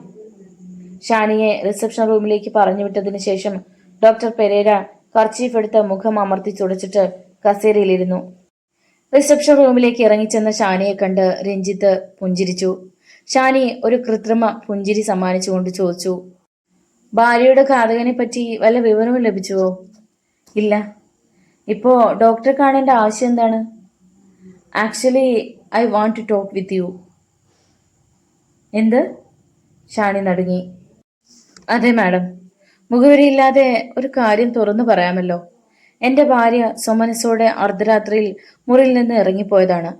ഷാനിയെ റിസപ്ഷൻ റൂമിലേക്ക് പറഞ്ഞു വിട്ടതിന് ശേഷം ഡോക്ടർ പെരേര കർച്ചീഫ് എടുത്ത് മുഖം അമർത്തി തുടച്ചിട്ട് കസേരയിലിരുന്നു. റിസപ്ഷൻ റൂമിലേക്ക് ഇറങ്ങിച്ചെന്ന ഷാനിയെ കണ്ട് രഞ്ജിത്ത് പുഞ്ചിരിച്ചു. ഷാനി ഒരു കൃത്രിമ പുഞ്ചിരി സമ്മാനിച്ചുകൊണ്ട് ചോദിച്ചു, ഭാര്യയുടെ ഘാതകനെ പറ്റി വല്ല വിവരവും ലഭിച്ചുവോ? ഇല്ല. ഇപ്പോ ഡോക്ടറെ കാണേണ്ട ആവശ്യം എന്താണ്? Actually I want to talk with you. എന്ത്? ഷാനി നടുങ്ങി. അതെ മാഡം, മുഖവരിയില്ലാതെ ഒരു കാര്യം തുറന്നു പറയാമല്ലോ. എന്റെ ഭാര്യ സ്വമനസ്സോടെ അർദ്ധരാത്രിയിൽ മുറിയിൽ നിന്ന് ഇറങ്ങിപ്പോയതാണ്.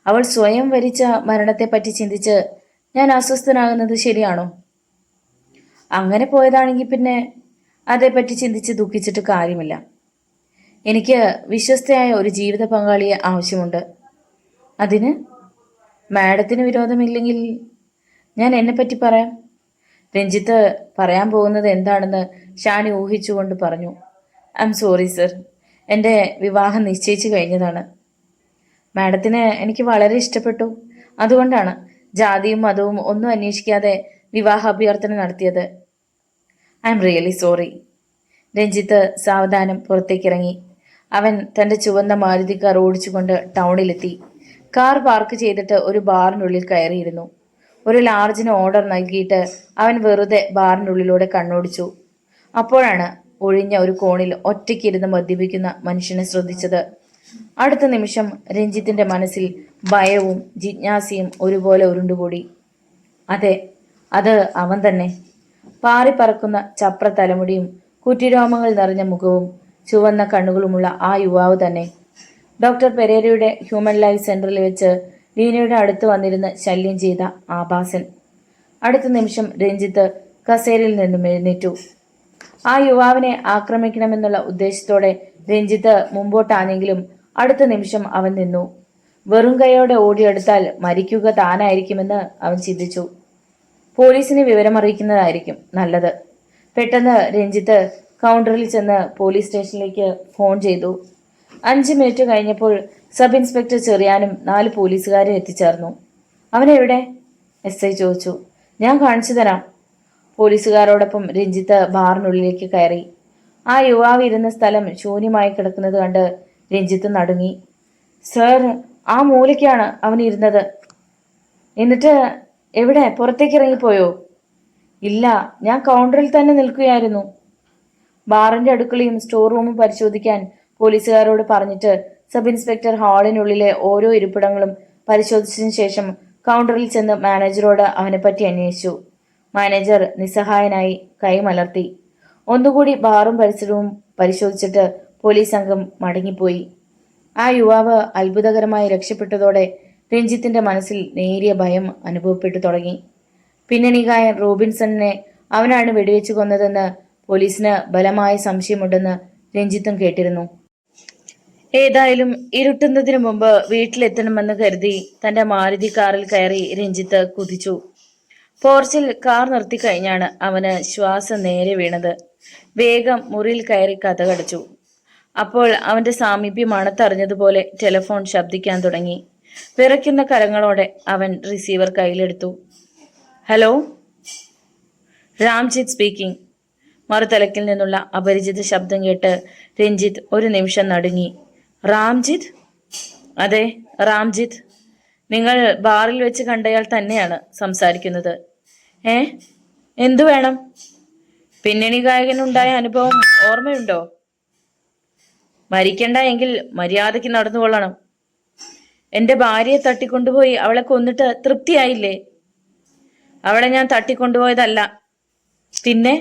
അവൾ സ്വയം വരിച്ച മരണത്തെപ്പറ്റി ചിന്തിച്ച് ഞാൻ അസ്വസ്ഥനാകുന്നത് ശരിയാണോ? അങ്ങനെ പോയതാണെങ്കിൽ പിന്നെ അതേപ്പറ്റി ചിന്തിച്ച് ദുഃഖിച്ചിട്ട് കാര്യമില്ല. എനിക്ക് വിശ്വസ്തയായ ഒരു ജീവിത പങ്കാളിയെ ആവശ്യമുണ്ട്. അതിന് മാഡത്തിന് വിരോധമില്ലെങ്കിൽ ഞാൻ എന്നെപ്പറ്റി പറയാം. രഞ്ജിത്ത് പറയാൻ പോകുന്നത് എന്താണെന്ന് ഷാനി ഊഹിച്ചുകൊണ്ട് പറഞ്ഞു. ഐ എം സോറി സർ, എൻ്റെ വിവാഹം നിശ്ചയിച്ചു കഴിഞ്ഞതാണ്. മാഡത്തിന് എനിക്ക് വളരെ ഇഷ്ടപ്പെട്ടു. അതുകൊണ്ടാണ് ജാതിയും മതവും ഒന്നും അന്വേഷിക്കാതെ വിവാഹ അഭ്യർത്ഥന നടത്തിയത്. I am really sorry. Ranjith സാവധാനം പുറത്തേക്കിറങ്ങി. അവൻ തൻ്റെ ചുവന്ന മാരുതി കാർ ഓടിച്ചുകൊണ്ട് ടൗണിലെത്തി. കാർ പാർക്ക് ചെയ്തിട്ട് ഒരു ബാറിനുള്ളിൽ കയറിയിരുന്നു. ഒരു ലാർജിന് ഓർഡർ നൽകിയിട്ട് അവൻ വെറുതെ ബാറിനുള്ളിലൂടെ കണ്ണോടിച്ചു. അപ്പോഴാണ് ഒഴിഞ്ഞ ഒരു കോണിൽ ഒറ്റയ്ക്കിരുന്ന് മദ്യപിക്കുന്ന മനുഷ്യനെ ശ്രദ്ധിച്ചത്. അടുത്ത നിമിഷം രഞ്ജിത്തിന്റെ മനസ്സിൽ ഭയവും ജിജ്ഞാസയും ഒരുപോലെ ഉരുണ്ടുകൂടി. അതെ, അത് അവൻ തന്നെ. പാറിപ്പറക്കുന്ന ചപ്ര തലമുടിയും കുറ്റിരോമങ്ങൾ നിറഞ്ഞ മുഖവും ചുവന്ന കണ്ണുകളുമുള്ള ആ യുവാവ് തന്നെ. ഡോക്ടർ പെരേരയുടെ ഹ്യൂമൻ ലൈഫ് സെന്ററിൽ വെച്ച് ലീനയുടെ അടുത്ത് വന്നിരുന്ന് ശല്യം ചെയ്ത ആഭാസൻ. അടുത്ത നിമിഷം രഞ്ജിത്ത് കസേരയിൽ നിന്നും എഴുന്നേറ്റു. ആ യുവാവിനെ ആക്രമിക്കണമെന്നുള്ള ഉദ്ദേശത്തോടെ രഞ്ജിത്ത് മുമ്പോട്ടാണെങ്കിലും അടുത്ത നിമിഷം അവൻ നിന്നു. വെറും കൈയോടെ ഓടിയെടുത്താൽ മരിക്കുക താനായിരിക്കുമെന്ന് അവൻ ചിന്തിച്ചു. പോലീസിനെ വിവരമറിയിക്കുന്നതായിരിക്കും നല്ലത്. പെട്ടെന്ന് രഞ്ജിത്ത് കൗണ്ടറിൽ ചെന്ന് പോലീസ് സ്റ്റേഷനിലേക്ക് ഫോൺ ചെയ്തു. 5 മിനിറ്റ് കഴിഞ്ഞപ്പോൾ സബ് ഇൻസ്പെക്ടർ ചെറിയാനും 4 പോലീസുകാരും എത്തിച്ചേർന്നു. അവനെവിടെ? SI ചോദിച്ചു. ഞാൻ കാണിച്ചു തരാം. പോലീസുകാരോടൊപ്പം രഞ്ജിത്ത് ബാറിനുള്ളിലേക്ക് കയറി. ആ യുവാവ് ഇരുന്ന സ്ഥലം ശൂന്യമായി കിടക്കുന്നത് കണ്ട് രഞ്ജിത്ത് നടുങ്ങി. സർ, ആ മൂലയ്ക്കാണ് അവൻ ഇരുന്നത്. എന്നിട്ട് എവിടെ? പുറത്തേക്ക് ഇറങ്ങിപ്പോയോ? ഇല്ല, ഞാൻ കൗണ്ടറിൽ തന്നെ നിൽക്കുകയായിരുന്നു. ബാറിന്റെ അടുക്കളയും സ്റ്റോർ റൂമും പരിശോധിക്കാൻ പോലീസുകാരോട് പറഞ്ഞിട്ട് സബ് ഇൻസ്പെക്ടർ ഹാളിനുള്ളിലെ ഓരോ ഇരിപ്പിടങ്ങളും പരിശോധിച്ചതിനു ശേഷം കൗണ്ടറിൽ ചെന്ന് മാനേജറോട് അവനെപ്പറ്റി അന്വേഷിച്ചു. മാനേജർ നിസ്സഹായനായി കൈമലർത്തി. ഒന്നുകൂടി ബാറും പരിസരവും പരിശോധിച്ചിട്ട് പോലീസ് സംഘം മടങ്ങിപ്പോയി. ആ യുവാവ് അത്ഭുതകരമായി രക്ഷപ്പെട്ടതോടെ രഞ്ജിത്തിന്റെ മനസ്സിൽ നേരിയ ഭയം അനുഭവപ്പെട്ടു തുടങ്ങി. പിന്നണികായൻ റോബിൻസണിനെ അവനാണ് വെടിവെച്ചു കൊന്നതെന്ന് പോലീസിന് ബലമായ സംശയമുണ്ടെന്ന് രഞ്ജിത്തും കേട്ടിരുന്നു. ഏതായാലും ഇരുട്ടുന്നതിനു മുമ്പ് വീട്ടിലെത്തണമെന്ന് കരുതി തന്റെ മാരുതി കാറിൽ കയറി രഞ്ജിത്ത് കുതിച്ചു. പോർച്ചിൽ കാർ നിർത്തി കഴിഞ്ഞാണ് അവന് ശ്വാസം നേരെ വീണത്. വേഗം മുറിയിൽ കയറി കതകടച്ചു. അപ്പോൾ അവന്റെ സാമീപ്യം അണത്തറിഞ്ഞതുപോലെ ടെലിഫോൺ ശബ്ദിക്കാൻ തുടങ്ങി. വിറയ്ക്കുന്ന കരങ്ങളോടെ അവൻ റിസീവർ കയ്യിലെടുത്തു. Hello, Ramjith speaking. മറുതലക്കിൽ നിന്നുള്ള അപരിചിത ശബ്ദം കേട്ട് രഞ്ജിത്ത് ഒരു നിമിഷം നടുങ്ങി. രാംജിത്ത്? അതെ, രാംജിത്ത്. നിങ്ങൾ ബാറിൽ വെച്ച് കണ്ടയാൾ തന്നെയാണ് സംസാരിക്കുന്നത്. എന്തു വേണം? പിന്നണി ഗായകനുണ്ടായ അനുഭവം ഓർമ്മയുണ്ടോ? മരിക്കണ്ട എങ്കിൽ മര്യാദയ്ക്ക് നടന്നുകൊള്ളണം. എന്റെ ഭാര്യയെ തട്ടിക്കൊണ്ടുപോയി അവളെ കൊന്നിട്ട് തൃപ്തിയായില്ലേ? അവളെ ഞാൻ തട്ടിക്കൊണ്ടുപോയതല്ല. പിന്നെ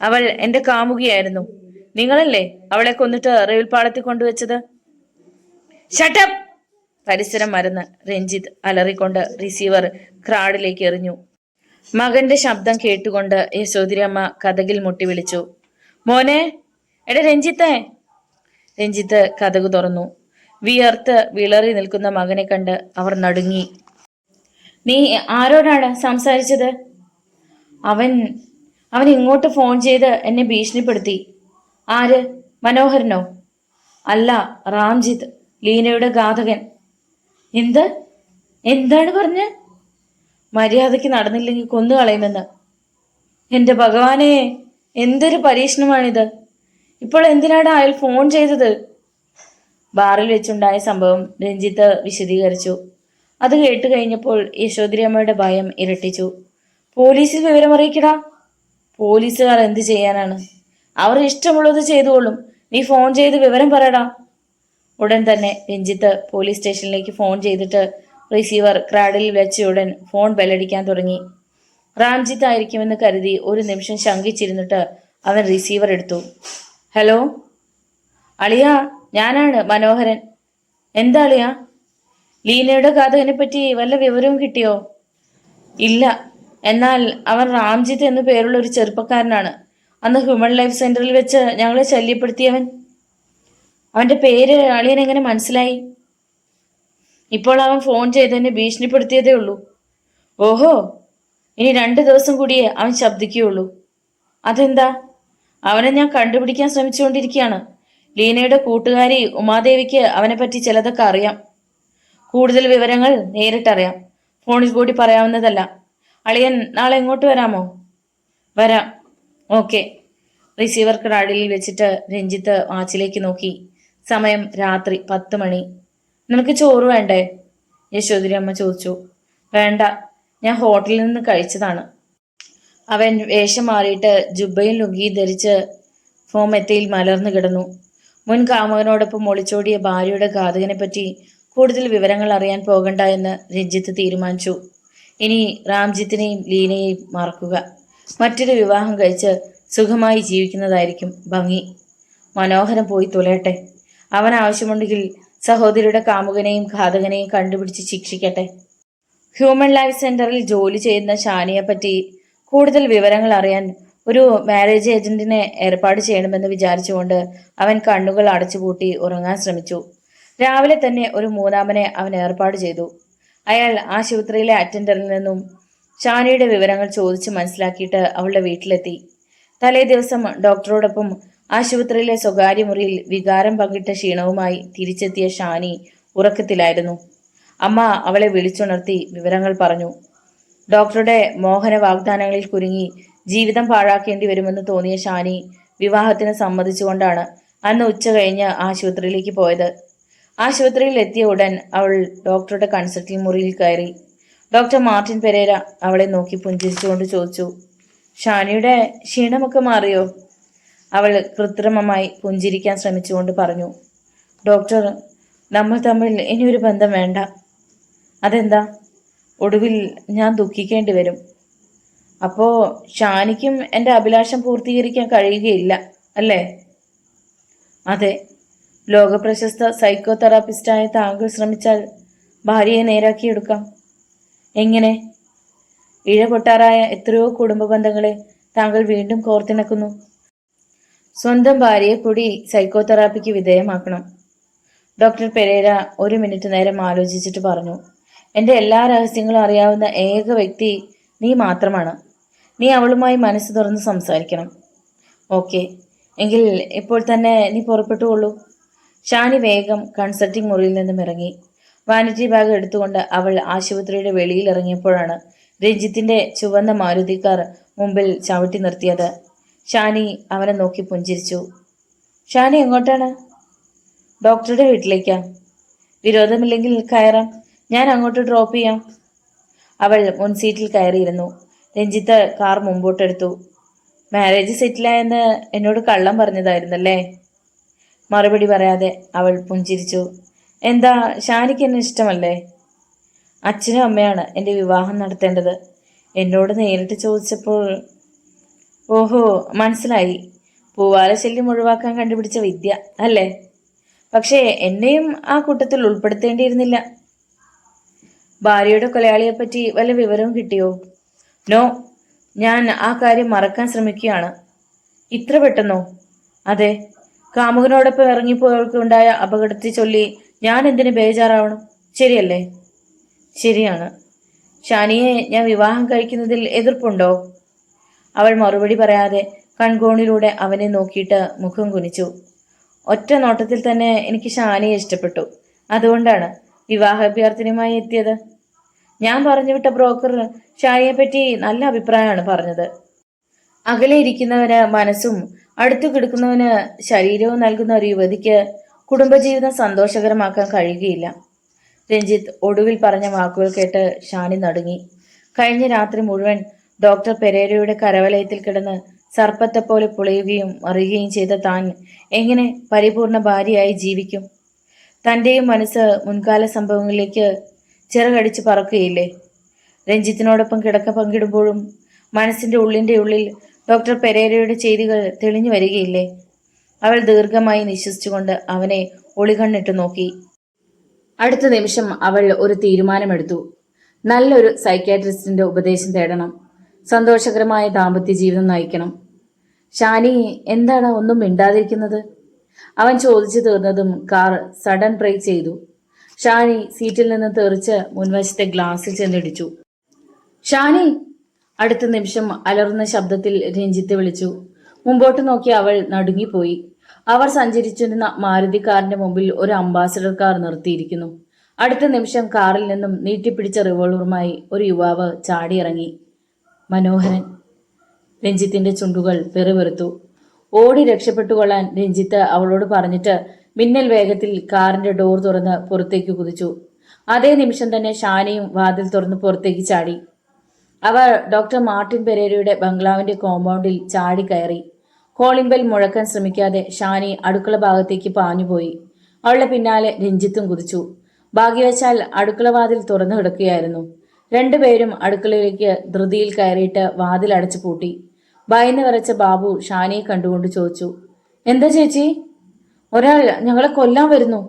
അവൾ എന്റെ കാമുകിയായിരുന്നു. നിങ്ങളല്ലേ അവളെ കൊന്നിട്ട് റെയിൽപാളത്തിൽ കൊണ്ടുവച്ചത്? ഷട്ടപ്പ്! പരിസരം മറന്ന് രഞ്ജിത്ത് അലറിക്കൊണ്ട് റിസീവർ ക്രാഡിലേക്ക് എറിഞ്ഞു. മകന്റെ ശബ്ദം കേട്ടുകൊണ്ട് യശോദരിയമ്മ കതകിൽ മുട്ടി വിളിച്ചു. മോനെ, എടെ രഞ്ജിത്തേ! രഞ്ജിത്ത് കതകു തുറന്നു. വിയർത്ത് വിളറി നിൽക്കുന്ന മകനെ കണ്ട് അവർ നടുങ്ങി. നീ ആരോടാണ് സംസാരിച്ചത്? അവൻ അവൻ ഇങ്ങോട്ട് ഫോൺ ചെയ്ത് എന്നെ ഭീഷണിപ്പെടുത്തി. ആര്? മനോഹരനോ? അല്ല, റാംജിത്ത്, ലീനയുടെ ഘാതകൻ. എന്ത്? എന്താണ് പറഞ്ഞ്? മര്യാദയ്ക്ക് നടന്നില്ലെങ്കിൽ കൊന്നുകളയുമെന്ന്. എന്റെ ഭഗവാനെ, എന്തൊരു പരീക്ഷണമാണിത്! ഇപ്പോൾ എന്തിനാണ് അയാൾ ഫോൺ ചെയ്തത്? ബാറിൽ വെച്ചുണ്ടായ സംഭവം രഞ്ജിത്ത് വിശദീകരിച്ചു. അത് കേട്ട് കഴിഞ്ഞപ്പോൾ യശോധരിയമ്മയുടെ ഭയം ഇരട്ടിച്ചു. പോലീസിൽ വിവരമറിയിക്കടാ. പോലീസുകാർ എന്ത് ചെയ്യാനാണ്? അവർ ഇഷ്ടമുള്ളത് ചെയ്തുകൊള്ളും. നീ ഫോൺ ചെയ്ത് വിവരം പറയടാ. ഉടൻ തന്നെ രഞ്ജിത്ത് പോലീസ് സ്റ്റേഷനിലേക്ക് ഫോൺ ചെയ്തിട്ട് റിസീവർ ക്രാഡിൽ വെച്ച ഉടൻ ഫോൺ ബെല്ലടിക്കാൻ തുടങ്ങി. റാംജിത്ത് ആയിരിക്കുമെന്ന് കരുതി ഒരു നിമിഷം ശങ്കിച്ചിരുന്നിട്ട് അവൻ റിസീവർ എടുത്തു. ഹലോ അളിയ, ഞാനാണ് മനോഹരൻ. എന്താ അളിയ? ലീനയുടെ ഘാതകനെ പറ്റി വല്ല വിവരവും കിട്ടിയോ? ഇല്ല, എന്നാൽ അവൻ റാംജിത്ത് എന്നു പേരുള്ള ഒരു ചെറുപ്പക്കാരനാണ്. അന്ന് ഹ്യൂമൻ ലൈഫ് സെന്ററിൽ വെച്ച് ഞങ്ങളെ ശല്യപ്പെടുത്തിയവൻ. അവന്റെ പേര് അളിയൻ എങ്ങനെ മനസ്സിലായി? ഇപ്പോൾ അവൻ ഫോൺ ചെയ്ത് എന്നെ ഭീഷണിപ്പെടുത്തിയതേ ഉള്ളൂ. ഓഹോ, ഇനി 2 ദിവസം കൂടിയേ അവൻ ശബ്ദിക്കുകയുള്ളൂ. അതെന്താ? അവനെ ഞാൻ കണ്ടുപിടിക്കാൻ ശ്രമിച്ചുകൊണ്ടിരിക്കുകയാണ്. ലീനയുടെ കൂട്ടുകാരി ഉമാദേവിക്ക് അവനെപ്പറ്റി ചിലതൊക്കെ അറിയാം. കൂടുതൽ വിവരങ്ങൾ നേരിട്ടറിയാം. ഫോണിൽ കൂടി പറയാവുന്നതല്ല. അളിയൻ നാളെ എങ്ങോട്ട് വരാമോ? വരാം. ഓക്കെ. റിസീവർ ക്രാഡിൽ വെച്ചിട്ട് രഞ്ജിത്ത് വാച്ചിലേക്ക് നോക്കി. സമയം രാത്രി 10 മണി. നിനക്ക് ചോറ് വേണ്ടേ? യശോധരി അമ്മ ചോദിച്ചു. വേണ്ട, ഞാൻ ഹോട്ടലിൽ നിന്ന് കഴിച്ചതാണ്. അവൻ വേഷം മാറിയിട്ട് ജുബയും ലുങ്കിയും ധരിച്ച് ഫോമെത്തയിൽ മലർന്നു കിടന്നു. മുൻ കാമുകനോടൊപ്പം ഒളിച്ചോടിയ ഭാര്യയുടെ ഘാതകനെ പറ്റി കൂടുതൽ വിവരങ്ങൾ അറിയാൻ പോകണ്ട എന്ന് രഞ്ജിത്ത് തീരുമാനിച്ചു. ഇനി റാംജിത്തിനെയും ലീനയെയും മറക്കുക. മറ്റൊരു വിവാഹം കഴിച്ച് സുഖമായി ജീവിക്കുന്നതായിരിക്കും ഭംഗി. മനോഹരം പോയി തുലയട്ടെ. അവൻ ആവശ്യമുണ്ടെങ്കിൽ സഹോദരിയുടെ കാമുകനെയും ഘാതകനെയും കണ്ടുപിടിച്ച് ശിക്ഷിക്കട്ടെ. ഹ്യൂമൻ ലൈഫ് സെന്ററിൽ ജോലി ചെയ്യുന്ന ഷാനിയെ പറ്റി കൂടുതൽ വിവരങ്ങൾ അറിയാൻ ഒരു മാരേജ് ഏജന്റിനെ ഏർപ്പാട് ചെയ്യണമെന്ന് വിചാരിച്ചുകൊണ്ട് അവൻ കണ്ണുകൾ അടച്ചുപൂട്ടി ഉറങ്ങാൻ ശ്രമിച്ചു. രാവിലെ തന്നെ ഒരു മൂന്നാമനെ അവൻ ഏർപ്പാട് ചെയ്തു. അയാൾ ആശുപത്രിയിലെ അറ്റൻഡറിൽ നിന്നും ഷാനിയുടെ വിവരങ്ങൾ ചോദിച്ച് മനസ്സിലാക്കിയിട്ട് അവളുടെ വീട്ടിലെത്തി. തലേ ദിവസം ഡോക്ടറോടൊപ്പം ആശുപത്രിയിലെ സ്വകാര്യ മുറിയിൽ വികാരം പങ്കിട്ട ക്ഷീണവുമായി തിരിച്ചെത്തിയ ഷാനി ഉറക്കത്തിലായിരുന്നു. അമ്മ അവളെ വിളിച്ചുണർത്തി വിവരങ്ങൾ പറഞ്ഞു. ഡോക്ടറുടെ മോഹന വാഗ്ദാനങ്ങളിൽ കുരുങ്ങി ജീവിതം പാഴാക്കേണ്ടി വരുമെന്ന് തോന്നിയ ഷാനി വിവാഹത്തിന് സമ്മതിച്ചുകൊണ്ടാണ് അന്ന് ഉച്ച കഴിഞ്ഞ് ആശുപത്രിയിലേക്ക് പോയത്. ആശുപത്രിയിൽ എത്തിയ ഉടൻ അവൾ ഡോക്ടറുടെ കൺസൾട്ടിംഗ് മുറിയിൽ കയറി. ഡോക്ടർ മാർട്ടിൻ പെരേര അവളെ നോക്കി പുഞ്ചിരിച്ചുകൊണ്ട് ചോദിച്ചു, ഷാനിയുടെ ക്ഷീണമൊക്കെ മാറിയോ? അവൾ കൃത്രിമമായി പുഞ്ചിരിക്കാൻ ശ്രമിച്ചുകൊണ്ട് പറഞ്ഞു, ഡോക്ടർ, നമ്മൾ തമ്മിൽ ഇനിയൊരു ബന്ധം വേണ്ട. അതെന്താ? ഒടുവിൽ ഞാൻ ദുഃഖിക്കേണ്ടി വരും. അപ്പോൾ ഷാനിക്കും എൻ്റെ അഭിലാഷം പൂർത്തീകരിക്കാൻ കഴിയുകയില്ല അല്ലേ? അതെ. ലോകപ്രശസ്ത സൈക്കോ തെറാപ്പിസ്റ്റായ താങ്കൾ ശ്രമിച്ചാൽ ഭാര്യയെ നേരാക്കിയെടുക്കാം. എങ്ങനെ? ഇഴപൊട്ടാറായ എത്രയോ കുടുംബ ബന്ധങ്ങളെ താങ്കൾ വീണ്ടും കോർത്തിണക്കുന്നു. സ്വന്തം ഭാര്യയെ കൂടി സൈക്കോ തെറാപ്പിക്ക് വിധേയമാക്കണം. ഡോക്ടർ പെരേര 1 മിനിറ്റ് നേരം ആലോചിച്ചിട്ട് പറഞ്ഞു, എൻ്റെ എല്ലാ രഹസ്യങ്ങളും അറിയാവുന്ന ഏക വ്യക്തി നീ മാത്രമാണ്. നീ അവളുമായി മനസ്സ് തുറന്ന് സംസാരിക്കണം. ഓക്കെ, എങ്കിൽ ഇപ്പോൾ തന്നെ നീ പുറപ്പെട്ടുകൊള്ളൂ. ഷാനി വേഗം കൺസൾട്ടിംഗ് മുറിയിൽ നിന്നും ഇറങ്ങി. വാനിറ്റി ബാഗ് എടുത്തുകൊണ്ട് അവൾ ആശുപത്രിയുടെ വെളിയിൽ ഇറങ്ങിയപ്പോഴാണ് രഞ്ജിത്തിന്റെ ചുവന്ന മാരുതി കാർ മുമ്പിൽ ചവിട്ടി നിർത്തിയത്. ഷാനി അവനെ നോക്കി പുഞ്ചിരിച്ചു. ഷാനി എങ്ങോട്ടാണ്? ഡോക്ടറുടെ വീട്ടിലേക്കാ. വിരോധമില്ലെങ്കിൽ കയറാം, ഞാൻ അങ്ങോട്ട് ഡ്രോപ്പ് ചെയ്യാം. അവൾ മുൻസീറ്റിൽ കയറിയിരുന്നു. രഞ്ജിത്ത് കാർ മുമ്പോട്ടെടുത്തു. മാരേജ് സെറ്റിലായെന്ന് എന്നോട് കള്ളം പറഞ്ഞതായിരുന്നല്ലേ? മറുപടി പറയാതെ അവൾ പുഞ്ചിരിച്ചു. എന്താ, ഷാനിക്ക് എന്നെ ഇഷ്ടമല്ലേ? അച്ഛനും അമ്മയാണ് എൻ്റെ വിവാഹം നടത്തേണ്ടത്. എന്നോട് നേരിട്ട് ചോദിച്ചപ്പോൾ ഓഹോ, മനസ്സിലായി. പൂവാല ശല്യം ഒഴിവാക്കാൻ കണ്ടുപിടിച്ച വിദ്യ അല്ലേ? പക്ഷേ എന്നെയും ആ കൂട്ടത്തിൽ ഉൾപ്പെടുത്തേണ്ടിയിരുന്നില്ല. ഭാര്യയുടെ കൊലയാളിയെപ്പറ്റി വല്ല വിവരവും കിട്ടിയോ? നോ, ഞാൻ ആ കാര്യം മറക്കാൻ ശ്രമിക്കുകയാണ്. ഇത്ര പെട്ടെന്നോ? അതെ, കാമുകനോടൊപ്പം ഇറങ്ങിപ്പോയവർക്കുണ്ടായ അപകടത്തെ ചൊല്ലി ഞാൻ എന്തിനു ബേജാറാവണം? ശരിയല്ലേ? ശരിയാണ്. ഷാനിയെ ഞാൻ വിവാഹം കഴിക്കുന്നതിൽ എതിർപ്പുണ്ടോ? അവൾ മറുപടി പറയാതെ കൺകോണിലൂടെ അവനെ നോക്കിയിട്ട് മുഖം കുനിച്ചു. ഒറ്റ നോട്ടത്തിൽ തന്നെ എനിക്ക് ഷാനിയെ ഇഷ്ടപ്പെട്ടു. അതുകൊണ്ടാണ് വിവാഹാഭ്യർത്ഥനയുമായി എത്തിയത്. ഞാൻ പറഞ്ഞുവിട്ട ബ്രോക്കർ ഷാനിയെ പറ്റി നല്ല അഭിപ്രായമാണ് പറഞ്ഞത്. അകലെ ഇരിക്കുന്നവന് മനസ്സും അടുത്തു കിടക്കുന്നവന് ശരീരവും നൽകുന്ന ഒരു യുവതിക്ക് കുടുംബജീവിതം സന്തോഷകരമാക്കാൻ കഴിയുകയില്ല. രഞ്ജിത്ത് ഒടുവിൽ പറഞ്ഞ വാക്കുകൾ കേട്ട് ഷാനി നടുങ്ങി. കഴിഞ്ഞ രാത്രി മുഴുവൻ ഡോക്ടർ പെരേരയുടെ കരവലയത്തിൽ കിടന്ന് സർപ്പത്തെപ്പോലെ പുളയുകയും മറിയുകയും ചെയ്ത താൻ എങ്ങനെ പരിപൂർണ ഭാര്യയായി ജീവിക്കും? തൻ്റെയും മനസ്സ് മുൻകാല സംഭവങ്ങളിലേക്ക് ചിറകടിച്ച് പറക്കുകയില്ലേ? രഞ്ജിത്തിനോടൊപ്പം കിടക്ക പങ്കിടുമ്പോഴും മനസ്സിൻ്റെ ഉള്ളിൽ ഡോക്ടർ പെരേരയുടെ ചെയ്തികൾ തെളിഞ്ഞു വരികയില്ലേ? അവൾ ദീർഘമായി നിശ്വസിച്ചുകൊണ്ട് അവനെ ഒളികണ്ണിട്ട് നോക്കി. അടുത്ത നിമിഷം അവൾ ഒരു തീരുമാനമെടുത്തു. നല്ലൊരു സൈക്യാട്രിസ്റ്റിന്റെ ഉപദേശം തേടണം. സന്തോഷകരമായ ദാമ്പത്യ ജീവിതം നയിക്കണം. ഷാനി എന്താണ് ഒന്നും മിണ്ടാതിരിക്കുന്നത്? അവൻ ചോദിച്ചു തീർന്നതും കാർ സഡൻ ബ്രേക്ക് ചെയ്തു. ഷാനി സീറ്റിൽ നിന്ന് തെറിച്ച് മുൻവശത്തെ ഗ്ലാസിൽ ചെന്നിടിച്ചു. ഷാനി! അടുത്ത നിമിഷം അലറുന്ന ശബ്ദത്തിൽ രഞ്ജിത്ത് വിളിച്ചു. മുമ്പോട്ട് നോക്കി അവൾ നടുങ്ങിപ്പോയി. അവർ സഞ്ചരിച്ചിരുന്ന മാരുതി കാറിന്റെ മുമ്പിൽ ഒരു അംബാസഡർ കാർ നിർത്തിയിരിക്കുന്നു. അടുത്ത നിമിഷം കാറിൽ നിന്നും നീട്ടിപ്പിടിച്ച റിവോൾവറുമായി ഒരു യുവാവ് ചാടിയിറങ്ങി. മനോഹരൻ! രഞ്ജിത്തിന്റെ ചുണ്ടുകൾ പെറുപെറുത്തു. ഓടി രക്ഷപ്പെട്ടുകൊള്ളാൻ രഞ്ജിത്ത് അവളോട് പറഞ്ഞിട്ട് മിന്നൽ വേഗത്തിൽ കാറിന്റെ ഡോർ തുറന്ന് പുറത്തേക്ക് കുതിച്ചു. അതേ നിമിഷം തന്നെ ഷാനിയും വാതിൽ തുറന്ന് പുറത്തേക്ക് ചാടി. അവർ ഡോക്ടർ മാർട്ടിൻ പെരേരയുടെ ബംഗ്ലാവിന്റെ കോമ്പൗണ്ടിൽ ചാടി കയറി. കോളിംഗ് ബെൽ മുഴക്കാൻ ശ്രമിക്കാതെ ഷാനി അടുക്കള ഭാഗത്തേക്ക് പാഞ്ഞുപോയി. അവളുടെ പിന്നാലെ രഞ്ജിത്തും കുതിച്ചു. ഭാഗ്യവശാൽ അടുക്കള വാതിൽ തുറന്നു കിടക്കുകയായിരുന്നു. രണ്ടുപേരും അടുക്കളയിലേക്ക് ധൃതിയിൽ കയറിയിട്ട് വാതിൽ അടച്ചു പൂട്ടി. ഭയന്ന് വിറച്ച ബാബു ഷാനിയെ കണ്ടുകൊണ്ട് ചോദിച്ചു, എന്താ ചേച്ചി? ഒരാൾ ഞങ്ങളെ കൊല്ലാൻ വരുന്നു.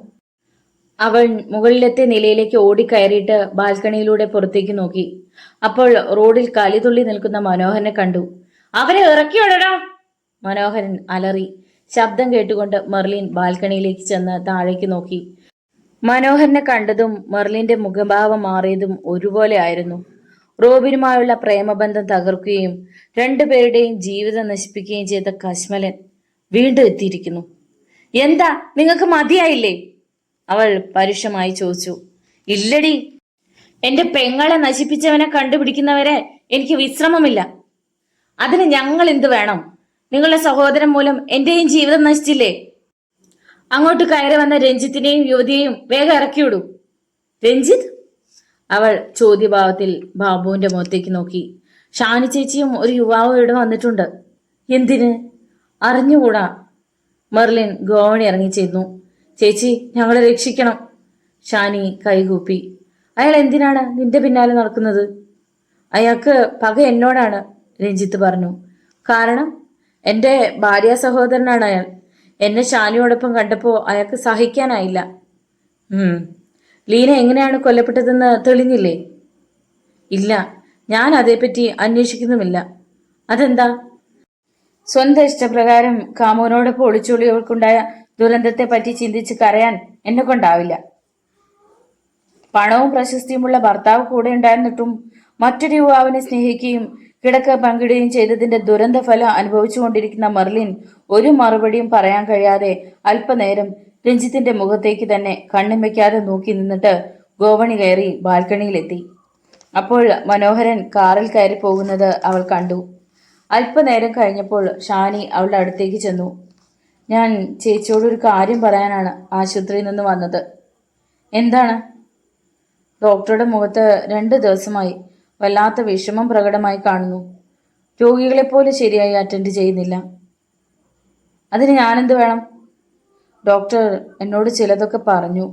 അവൾ മുകളിലത്തെ നിലയിലേക്ക് ഓടിക്കയറിയിട്ട് ബാൽക്കണിയിലൂടെ പുറത്തേക്ക് നോക്കി. അപ്പോൾ റോഡിൽ കലിതുള്ളി നിൽക്കുന്ന മനോഹരനെ കണ്ടു. അവരെ ഇറക്കിയോടടാ! മനോഹരൻ അലറി. ശബ്ദം കേട്ടുകൊണ്ട് മെർലിൻ ബാൽക്കണിയിലേക്ക് ചെന്ന് താഴേക്ക് നോക്കി. മനോഹരനെ കണ്ടതും മെർലിന്റെ മുഖഭാവം മാറിയതും ഒരുപോലെ ആയിരുന്നു. റോബിനുമായുള്ള പ്രേമബന്ധം തകർക്കുകയും രണ്ടുപേരുടെയും ജീവിതം നശിപ്പിക്കുകയും ചെയ്ത കശ്മലൻ വീണ്ടും എത്തിയിരിക്കുന്നു. എന്താ, നിങ്ങൾക്ക് മതിയായില്ലേ? അവൾ പരുഷമായി ചോദിച്ചു. ഇല്ലടി, എന്റെ പെങ്ങളെ നശിപ്പിച്ചവനെ കണ്ടുപിടിക്കുന്നവരെ എനിക്ക് വിശ്രമമില്ല. അതിന് ഞങ്ങൾ എന്ത് വേണം? നിങ്ങളുടെ സഹോദരൻ മൂലം എന്റെയും ജീവിതം നശിച്ചില്ലേ? അങ്ങോട്ട് കയറി വന്ന രഞ്ജിത്തിനെയും യുവതിയെയും വേഗം ഇറക്കിവിടൂ. രഞ്ജിത്ത്? അവൾ ചോദ്യഭാവത്തിൽ ബാബുവിന്റെ മുഖത്തേക്ക് നോക്കി. ഷാനി ചേച്ചിയും ഒരു യുവാവും ഇവിടെ വന്നിട്ടുണ്ട്. എന്തിന്? അറിഞ്ഞുകൂടാ. മെർലിൻ ഗോവണി ഇറങ്ങിച്ചെന്നു. ചേച്ചി, ഞങ്ങളെ രക്ഷിക്കണം. ഷാനി കൈകൂപ്പി. അയാൾ എന്തിനാണ് നിന്റെ പിന്നാലെ നടക്കുന്നത്? അയാൾക്ക് പക എന്നോടാണ്, രഞ്ജിത്ത് പറഞ്ഞു. കാരണം എന്റെ ഭാര്യ സഹോദരനാണ് അയാൾ. എന്നെ ഷാനിയോടൊപ്പം കണ്ടപ്പോൾ അയാൾക്ക് സഹിക്കാനായില്ല. ലീന എങ്ങനെയാണ് കൊല്ലപ്പെട്ടതെന്ന് തെളിഞ്ഞില്ലേ? ഇല്ല, ഞാൻ അതേപ്പറ്റി അന്വേഷിക്കുന്നുമില്ല. അതെന്താ? സ്വന്തം ഇഷ്ടപ്രകാരം കാമുവിനോടൊപ്പം ഒളിച്ചോളികൾക്കുണ്ടായ ദുരന്തത്തെ പറ്റി ചിന്തിച്ച് കരയാൻ എന്നെ കൊണ്ടാവില്ല. പണവും പ്രശസ്തിയുമുള്ള ഭർത്താവ് കൂടെ ഉണ്ടായിരുന്നിട്ടും മറ്റൊരു യുവാവിനെ സ്നേഹിക്കുകയും കിടക്ക പങ്കിടുകയും ചെയ്തതിന്റെ ദുരന്ത ഫലം അനുഭവിച്ചുകൊണ്ടിരിക്കുന്ന മെർലിൻ ഒരു മറുപടിയും പറയാൻ കഴിയാതെ അല്പനേരം രഞ്ജിത്തിന്റെ മുഖത്തേക്ക് തന്നെ കണ്ണും വയ്ക്കാതെ നോക്കി നിന്നിട്ട് ഗോവണി കയറി ബാൽക്കണിയിലെത്തി. അപ്പോൾ മനോഹരൻ കാറിൽ കയറി പോകുന്നത് അവൾ കണ്ടു. അല്പനേരം കഴിഞ്ഞപ്പോൾ ഷാനി അവളുടെ അടുത്തേക്ക് ചെന്നു. ഞാൻ ചേച്ചിയോടൊരു കാര്യം പറയാനാണ് ആശുപത്രിയിൽ നിന്ന് വന്നത്. എന്താണ്? ഡോക്ടറുടെ മുഖത്ത് 2 ദിവസമായി വല്ലാത്ത വിഷമം പ്രകടമായി കാണുന്നു. രോഗികളെപ്പോലെ ശരിയായി അറ്റൻഡ് ചെയ്യുന്നില്ല. അതിന് ഞാനെന്ത് വേണം? ഡോക്ടർ എന്നോട് ചിലതൊക്കെ പറഞ്ഞു.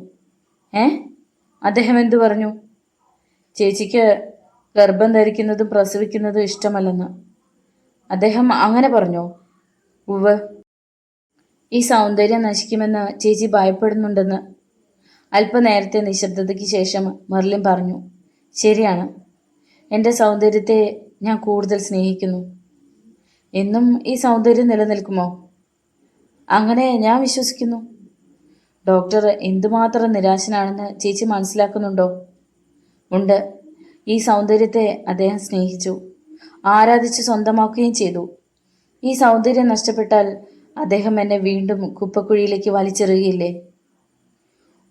അദ്ദേഹം എന്തു പറഞ്ഞു? ചേച്ചിക്ക് ഗർഭം ധരിക്കുന്നതും പ്രസവിക്കുന്നതും ഇഷ്ടമല്ലെന്ന് അദ്ദേഹം അങ്ങനെ പറഞ്ഞോ? ഉവ്വ്. ഈ സൗന്ദര്യം നശിക്കുമെന്ന് ചേച്ചി ഭയപ്പെടുന്നുണ്ടെന്ന്. അല്പനേരത്തെ നിശബ്ദതയ്ക്ക് ശേഷം മെർലിൻ പറഞ്ഞു. ശരിയാണ്, എൻ്റെ സൗന്ദര്യത്തെ ഞാൻ കൂടുതൽ സ്നേഹിക്കുന്നു. എന്നും ഈ സൗന്ദര്യം നിലനിൽക്കുമോ? അങ്ങനെ ഞാൻ വിശ്വസിക്കുന്നു. ഡോക്ടർ എന്തുമാത്രം നിരാശനാണെന്ന് ചേച്ചി മനസ്സിലാക്കുന്നുണ്ടോ? ഉണ്ട്. ഈ സൗന്ദര്യത്തെ അദ്ദേഹം സ്നേഹിച്ചു. ആരാധിച്ച് സ്വന്തമാക്കുകയും ചെയ്തു. ഈ സൗന്ദര്യം നഷ്ടപ്പെട്ടാൽ അദ്ദേഹം എന്നെ വീണ്ടും കുപ്പക്കുഴിയിലേക്ക് വലിച്ചെറിയുകയില്ലേ?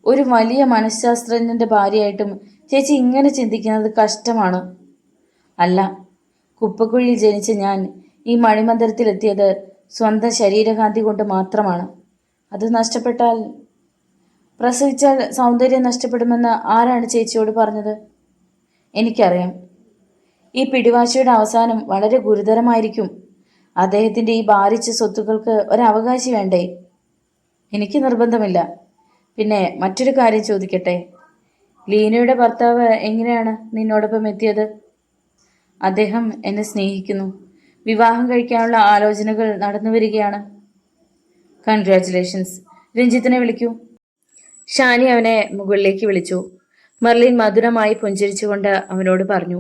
ഒരു വലിയ മനഃശാസ്ത്രജ്ഞന്റെ ഭാര്യയായിട്ടും ചേച്ചി ഇങ്ങനെ ചിന്തിക്കുന്നത് കഷ്ടമാണ്. അല്ല, കുപ്പക്കുഴിയിൽ ജനിച്ച ഞാൻ ഈ മണിമന്ദിരത്തിലെത്തിയത് സ്വന്തം ശരീരകാന്തി കൊണ്ട് മാത്രമാണ്. അത് നഷ്ടപ്പെട്ടാൽ, പ്രസവിച്ചാൽ സൗന്ദര്യം നഷ്ടപ്പെടുമെന്ന് ആരാണ് ചേച്ചിയോട് പറഞ്ഞത്? എനിക്കറിയാം. ഈ പിടിവാശിയുടെ അവസാനം വളരെ ഗുരുതരമായിരിക്കും. അദ്ദേഹത്തിൻ്റെ ഈ ഭാരിച്ച സ്വത്തുക്കൾക്ക് ഒരവകാശി വേണ്ടേ? എനിക്ക് നിർബന്ധമില്ല. പിന്നെ മറ്റൊരു കാര്യം ചോദിക്കട്ടെ, ലീനയുടെ ഭർത്താവ് എങ്ങനെയാണ് നിന്നോടൊപ്പം എത്തിയത്? അദ്ദേഹം എന്നെ സ്നേഹിക്കുന്നു. വിവാഹം കഴിക്കാനുള്ള ആലോചനകൾ നടന്നു വരികയാണ്. കൺഗ്രാറ്റുലേഷൻസ്. രഞ്ജിത്തിനെ വിളിക്കൂ. ഷാനി അവനെ മുകളിലേക്ക് വിളിച്ചു. മെർലിൻ മധുരമായി പുഞ്ചിരിച്ചുകൊണ്ട് അവനോട് പറഞ്ഞു,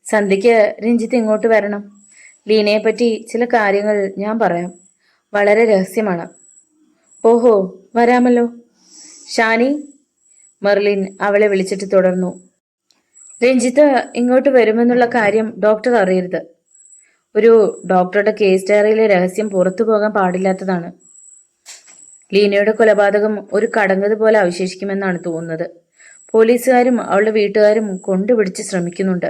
സന്ധ്യയ്ക്ക് രഞ്ജിത്ത് ഇങ്ങോട്ട് വരണം. ലീനയെപ്പറ്റി ചില കാര്യങ്ങൾ ഞാൻ പറയാം. വളരെ രഹസ്യമാണ്. ഓഹോ, വരാമല്ലോ. ഷാനി, മെർലിൻ അവളെ വിളിച്ചിട്ട് തുടർന്നു, രഞ്ജിത്ത് ഇങ്ങോട്ട് വരുമെന്നുള്ള കാര്യം ഡോക്ടർ അറിയരുത്. ഒരു ഡോക്ടറുടെ കേസ് ഡയറിയിലെ രഹസ്യം പുറത്തു പോകാൻ പാടില്ലാത്തതാണ്. ലീനയുടെ കൊലപാതകം ഒരു കടങ്കത് പോലെ അവശേഷിക്കുമെന്നാണ് തോന്നുന്നത്. പോലീസുകാരും അവളുടെ വീട്ടുകാരും കൊണ്ടുപിടിച്ച് ശ്രമിക്കുന്നുണ്ട്.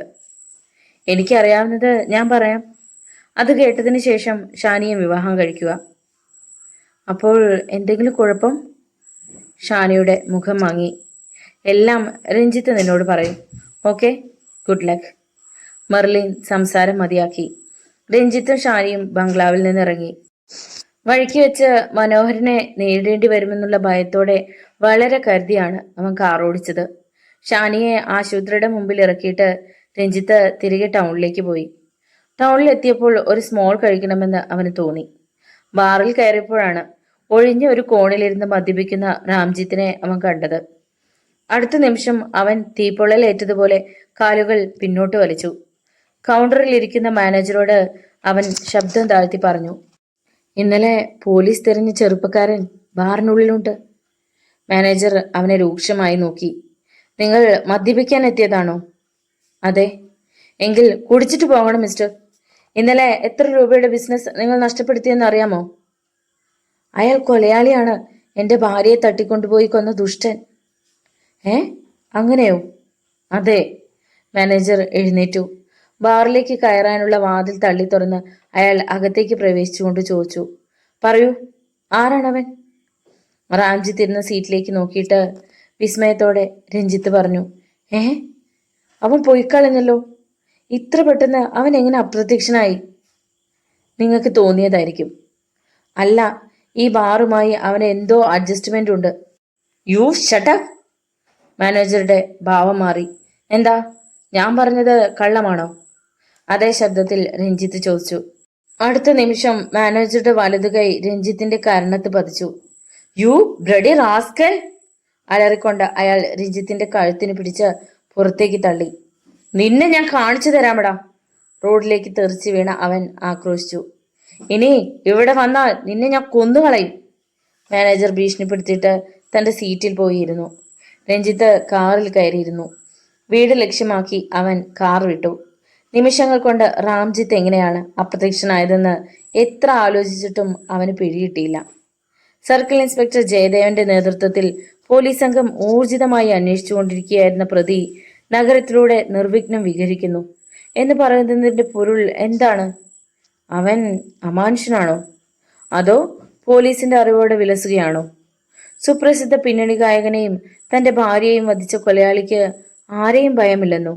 എനിക്കറിയാവുന്നത് ഞാൻ പറയാം. അത് കേട്ടതിന് ശേഷം ഷാനിയെ വിവാഹം കഴിക്കുക. അപ്പോൾ എന്തെങ്കിലും കുഴപ്പം? ഷാനിയുടെ മുഖം മങ്ങി. എല്ലാം രഞ്ജിത്ത് നിന്നോട് പറയും. Okay, good luck. മെർലിൻ സംസാരം മതിയാക്കി. രഞ്ജിത്തും ഷാനിയും ബംഗ്ലാവിൽ നിന്നിറങ്ങി. വഴിക്ക് വെച്ച് മനോഹരനെ നേരിടേണ്ടി വരുമെന്നുള്ള ഭയത്തോടെ വളരെ കരുതിയാണ് അവൻ കാർ ഓടിച്ചത്. ഷാനിയെ ആശുപത്രിയുടെ മുമ്പിൽ ഇറക്കിയിട്ട് രഞ്ജിത്ത് തിരികെ ടൗണിലേക്ക് പോയി. ടൗണിലെത്തിയപ്പോൾ ഒരു സ്മോൾ കഴിക്കണമെന്ന് അവന് തോന്നി. ബാറിൽ കയറിയപ്പോഴാണ് ഒഴിഞ്ഞ ഒരു കോണിലിരുന്ന് മദ്യപിക്കുന്ന രാംജിത്തിനെ അവൻ കണ്ടത്. അടുത്ത നിമിഷം അവൻ തീപ്പൊള്ളലേറ്റതുപോലെ കാലുകൾ പിന്നോട്ട് വലിച്ചു. കൗണ്ടറിൽ ഇരിക്കുന്ന മാനേജറോട് അവൻ ശബ്ദം താഴ്ത്തി പറഞ്ഞു, ഇന്നലെ പോലീസ് തെരഞ്ഞ ചെറുപ്പക്കാരൻ ബാറിനുള്ളിലുണ്ട്. മാനേജർ അവനെ രൂക്ഷമായി നോക്കി. നിങ്ങൾ മദ്യപിക്കാൻ എത്തിയതാണോ? അതെ. എങ്കിൽ കുടിച്ചിട്ട് പോകണം മിസ്റ്റർ. ഇന്നലെ എത്ര രൂപയുടെ ബിസിനസ് നിങ്ങൾ നഷ്ടപ്പെടുത്തിയെന്ന് അറിയാമോ? അയാൾ കൊലയാളിയാണ്. എൻ്റെ ഭാര്യയെ തട്ടിക്കൊണ്ടുപോയി കൊന്ന ദുഷ്ടൻ. അങ്ങനെയോ? അതെ. മാനേജർ എഴുന്നേറ്റു. ബാറിലേക്ക് കയറാനുള്ള വാതിൽ തള്ളി തുറന്ന് അയാൾ അകത്തേക്ക് പ്രവേശിച്ചുകൊണ്ട് ചോദിച്ചു, പറയൂ, ആരാണവൻ? റാംജിത്ത് ഇരുന്ന സീറ്റിലേക്ക് നോക്കിയിട്ട് വിസ്മയത്തോടെ രഞ്ജിത്ത് പറഞ്ഞു, അവൻ പോയിക്കളഞ്ഞല്ലോ. ഇത്ര പെട്ടെന്ന് അവൻ എങ്ങനെ അപ്രത്യക്ഷനായി? നിങ്ങൾക്ക് തോന്നിയതായിരിക്കും. അല്ല, ഈ ബാറുമായി അവന് എന്തോ അഡ്ജസ്റ്റ്മെന്റ് ഉണ്ട്. You shut up. മാനേജറുടെ ഭാവം മാറി. എന്താ, ഞാൻ പറഞ്ഞത് കള്ളമാണോ? അതേ ശബ്ദത്തിൽ രഞ്ജിത്ത് ചോദിച്ചു. അടുത്ത നിമിഷം മാനേജറുടെ വലതുകൈ രഞ്ജിത്തിന്റെ കരണത്ത് പതിച്ചു. You bloody rascal! അലറിക്കൊണ്ട് അയാൾ രഞ്ജിത്തിന്റെ കഴുത്തിന് പിടിച്ച് പുറത്തേക്ക് തള്ളി. നിന്നെ ഞാൻ കാണിച്ചു തരാമടാ! റോഡിലേക്ക് തെറിച്ചു വീണ അവൻ ആക്രോശിച്ചു. ഇനി ഇവിടെ വന്നാൽ നിന്നെ ഞാൻ കൊന്നുകളയും. മാനേജർ ഭീഷണിപ്പെടുത്തിയിട്ട് തന്റെ സീറ്റിൽ പോയിരുന്നു. രഞ്ജിത്ത് കാറിൽ കയറിയിരുന്നു. വീട് ലക്ഷ്യമാക്കി അവൻ കാർ വിട്ടു. നിമിഷങ്ങൾ കൊണ്ട് റാംജിത്ത് എങ്ങനെയാണ് അപ്രത്യക്ഷനായതെന്ന് എത്ര ആലോചിച്ചിട്ടും അവന് പിടികിട്ടിയില്ല. സർക്കിൾ ഇൻസ്പെക്ടർ ജയദേവന്റെ നേതൃത്വത്തിൽ പോലീസ് സംഘം ഊർജിതമായി അന്വേഷിച്ചുകൊണ്ടിരിക്കുകയായിരുന്ന പ്രതി നഗരത്തിലൂടെ നിർവിഘ്നം വിഹരിക്കുന്നു എന്ന് പറയുന്നതിന്റെ പൊരുൾ എന്താണ്? അവൻ അമാനുഷനാണോ? അതോ പോലീസിന്റെ അറിവോടെ വിലസുകയാണോ? സുപ്രസിദ്ധ പിന്നണി ഗായകനെയും തന്റെ ഭാര്യയെയും വധിച്ച കൊലയാളിക്ക് ആരെയും ഭയമില്ലെന്നോ?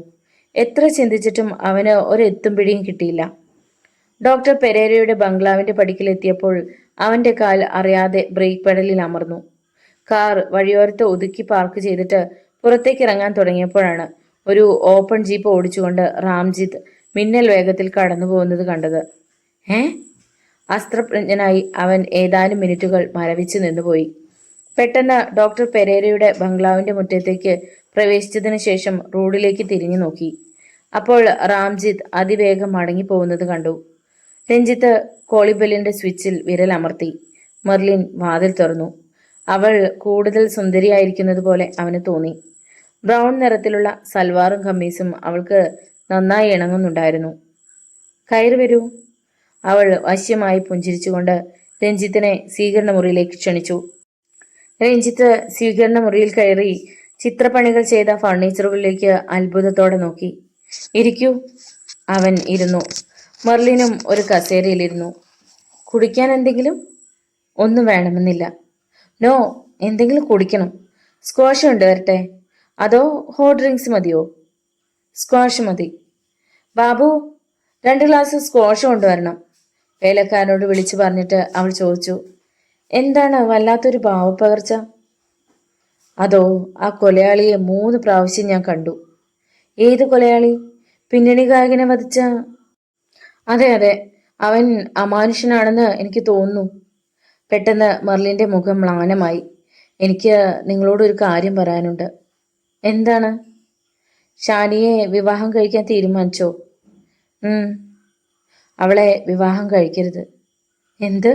എത്ര ചിന്തിച്ചിട്ടും അവന് ഒരെത്തും പിടിയും കിട്ടിയില്ല. ഡോക്ടർ പെരേരയുടെ ബംഗ്ലാവിന്റെ പടിക്കലെത്തിയപ്പോൾ അവന്റെ കാൽ അറിയാതെ ബ്രേക്ക് പെഡലിൽ അമർന്നു. കാർ വഴിയോരത്ത് ഒതുക്കി പാർക്ക് ചെയ്തിട്ട് പുറത്തേക്ക് ഇറങ്ങാൻ തുടങ്ങിയപ്പോഴാണ് ഒരു ഓപ്പൺ ജീപ്പ് ഓടിച്ചുകൊണ്ട് റാംജിത്ത് മിന്നൽ വേഗത്തിൽ കടന്നു പോകുന്നത് കണ്ടത്. അസ്ത്രപ്രജ്ഞനായി അവൻ ഏതാനും മിനിറ്റുകൾ മരവിച്ചു നിന്നുപോയി. പെട്ടെന്ന് ഡോക്ടർ പെരേരയുടെ ബംഗ്ലാവിന്റെ മുറ്റത്തേക്ക് പ്രവേശിച്ചതിന് ശേഷം റോഡിലേക്ക് തിരിഞ്ഞു നോക്കി. അപ്പോൾ റാംജിത്ത് അതിവേഗം മടങ്ങിപ്പോകുന്നത് കണ്ടു. രഞ്ജിത്ത് കോളിബെല്ലിന്റെ സ്വിച്ചിൽ വിരലമർത്തി. മെർലിൻ വാതിൽ തുറന്നു. അവൾ കൂടുതൽ സുന്ദരിയായിരിക്കുന്നത് പോലെ അവന് തോന്നി. ബ്രൗൺ നിറത്തിലുള്ള സൽവാറും കമ്മീസും അവൾക്ക് നന്നായി ഇണങ്ങുന്നുണ്ടായിരുന്നു. കയറി വരൂ. അവൾ വശ്യമായി പുഞ്ചിരിച്ചുകൊണ്ട് രഞ്ജിത്തിനെ സ്വീകരണ മുറിയിലേക്ക് ക്ഷണിച്ചു. രഞ്ജിത്ത് സ്വീകരണ മുറിയിൽ കയറി ചിത്രപ്പണികൾ ചെയ്ത ഫർണിച്ചറുകളിലേക്ക് അത്ഭുതത്തോടെ നോക്കി. ഇരിക്കൂ. അവൻ ഇരുന്നു. മെർലിനും ഒരു കസേരയിലിരുന്നു. കുടിക്കാൻ എന്തെങ്കിലും? ഒന്നും വേണമെന്നില്ല. നോ, എന്തെങ്കിലും കുടിക്കണം. സ്ക്വാഷ് കൊണ്ടുവരട്ടെ? അതോ ഹോട്ട് ഡ്രിങ്ക്സ് മതിയോ? സ്ക്വാഷ് മതി. ബാബു, 2 ഗ്ലാസ് സ്ക്വാഷ് കൊണ്ടുവരണം. വേലക്കാരനോട് വിളിച്ചു പറഞ്ഞിട്ട് അവൾ ചോദിച്ചു. എന്താണ് വല്ലാത്തൊരു ഭാവപ്പകർച്ച? അതോ, ആ കൊലയാളിയെ 3 പ്രാവശ്യം ഞാൻ കണ്ടു. ഏത് കൊലയാളി? പിന്നണി ഗായകനെ വധിച്ച? അതെ അതെ, അവൻ അമാനുഷ്യനാണെന്ന് എനിക്ക് തോന്നുന്നു. പെട്ടെന്ന് മെർലിന്റെ മുഖം മ്ലാനമായി. എനിക്ക് നിങ്ങളോട് ഒരു കാര്യം പറയാനുണ്ട്. എന്താണ്? ഷാനിയെ വിവാഹം കഴിക്കാൻ തീരുമാനിച്ചോ? അവളെ വിവാഹം കഴിക്കരുത്. എന്ത്?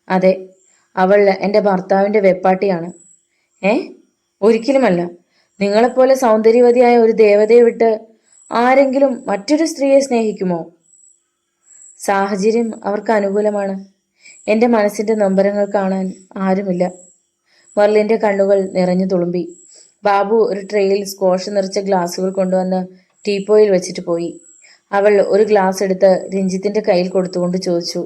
അതെ, അവൾ എൻ്റെ ഭർത്താവിൻ്റെ വെപ്പാട്ടിയാണ്. ഒരിക്കലുമല്ല. നിങ്ങളെപ്പോലെ സൗന്ദര്യവതിയായ ഒരു ദേവതയെ വിട്ട് ആരെങ്കിലും മറ്റൊരു സ്ത്രീയെ സ്നേഹിക്കുമോ? സാഹചര്യം അവർക്ക് അനുകൂലമാണ്. എൻ്റെ മനസ്സിൻ്റെ നൊമ്പരങ്ങൾ കാണാൻ ആരുമില്ല. മെർലിൻ്റെ കണ്ണുകൾ നിറഞ്ഞു തുളുമ്പി. ബാബു ഒരു ട്രേയിൽ സ്ക്വാഷ് നിറച്ച ഗ്ലാസുകൾ കൊണ്ടുവന്ന് ടീപ്പോയിൽ വെച്ചിട്ട് പോയി. അവൾ ഒരു ഗ്ലാസ് എടുത്ത് രഞ്ജിത്തിൻ്റെ കയ്യിൽ കൊടുത്തുകൊണ്ട് ചോദിച്ചു.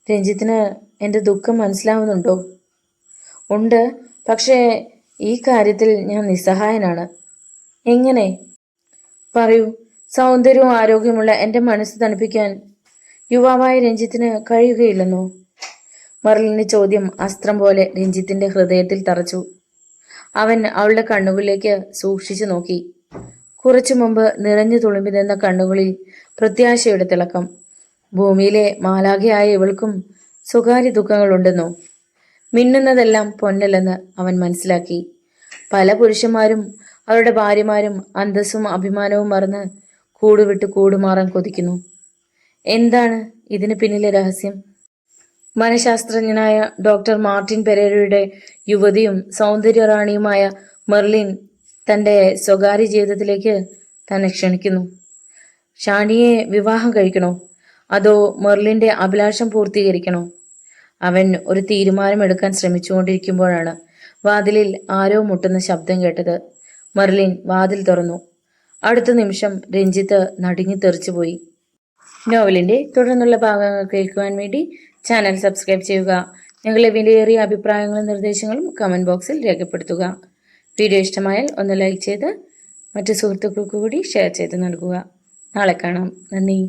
രഞ്ജിത്തിന് എൻ്റെ ദുഃഖം മനസ്സിലാവുന്നുണ്ടോ? ഉണ്ട്, പക്ഷേ ഈ കാര്യത്തിൽ ഞാൻ നിസ്സഹായനാണ്. എങ്ങനെ? പറയൂ. സൗന്ദര്യവും ആരോഗ്യമുള്ള എൻ്റെ മനസ്സ് തണുപ്പിക്കാൻ യുവാവായ രഞ്ജിത്തിന് കഴിയുകയില്ലെന്നോ? മെർലിന്റെ ചോദ്യം അസ്ത്രം പോലെ രഞ്ജിത്തിന്റെ ഹൃദയത്തിൽ തറച്ചു. അവൻ അവളുടെ കണ്ണുകളിലേക്ക് സൂക്ഷിച്ചു നോക്കി. കുറച്ചു മുമ്പ് നിറഞ്ഞു തുളുമ്പി നിന്ന കണ്ണുകളിൽ പ്രത്യാശയുടെ തിളക്കം. ഭൂമിയിലെ മാലാഖയായ ഇവൾക്കും സ്വകാര്യ ദുഃഖങ്ങളുണ്ടെന്നോ? മിന്നുന്നതെല്ലാം പൊന്നല്ലെന്ന് അവൻ മനസ്സിലാക്കി. പല പുരുഷന്മാരും അവരുടെ ഭാര്യമാരും അന്തസ്സും അഭിമാനവും മറന്ന് കൂടുവിട്ട് കൂടുമാറാൻ കൊതിക്കുന്നു. എന്താണ് ഇതിന് പിന്നിലെ രഹസ്യം? മനഃശാസ്ത്രജ്ഞനായ ഡോക്ടർ മാർട്ടിൻ പെരേരയുടെ യുവതിയും സൗന്ദര്യറാണിയുമായ മെർലിൻ തൻ്റെ സ്വകാര്യ ജീവിതത്തിലേക്ക് തന്നെ ക്ഷണിക്കുന്നു. ഷാനിയെ വിവാഹം കഴിക്കണോ? അതോ മെർലിൻ്റെ അഭിലാഷം പൂർത്തീകരിക്കണോ? അവൻ ഒരു തീരുമാനമെടുക്കാൻ ശ്രമിച്ചുകൊണ്ടിരിക്കുമ്പോഴാണ് വാതിലിൽ ആരോ മുട്ടുന്ന ശബ്ദം കേട്ടത്. മെർലിൻ വാതിൽ തുറന്നു. അടുത്ത നിമിഷം രഞ്ജിത്ത് നടുങ്ങി തെറിച്ചുപോയി. നോവലിൻ്റെ തുടർന്നുള്ള ഭാഗങ്ങൾ കേൾക്കുവാൻ വേണ്ടി ചാനൽ സബ്സ്ക്രൈബ് ചെയ്യുക. നിങ്ങളുടെ വിലയേറിയ അഭിപ്രായങ്ങളും നിർദ്ദേശങ്ങളും കമൻറ്റ് ബോക്സിൽ രേഖപ്പെടുത്തുക. വീഡിയോ ഇഷ്ടമായാൽ ഒന്ന് ലൈക്ക് ചെയ്ത് മറ്റു സുഹൃത്തുക്കൾക്ക് കൂടി ഷെയർ ചെയ്ത് നൽകുക. നാളെ കാണാം. നന്ദി.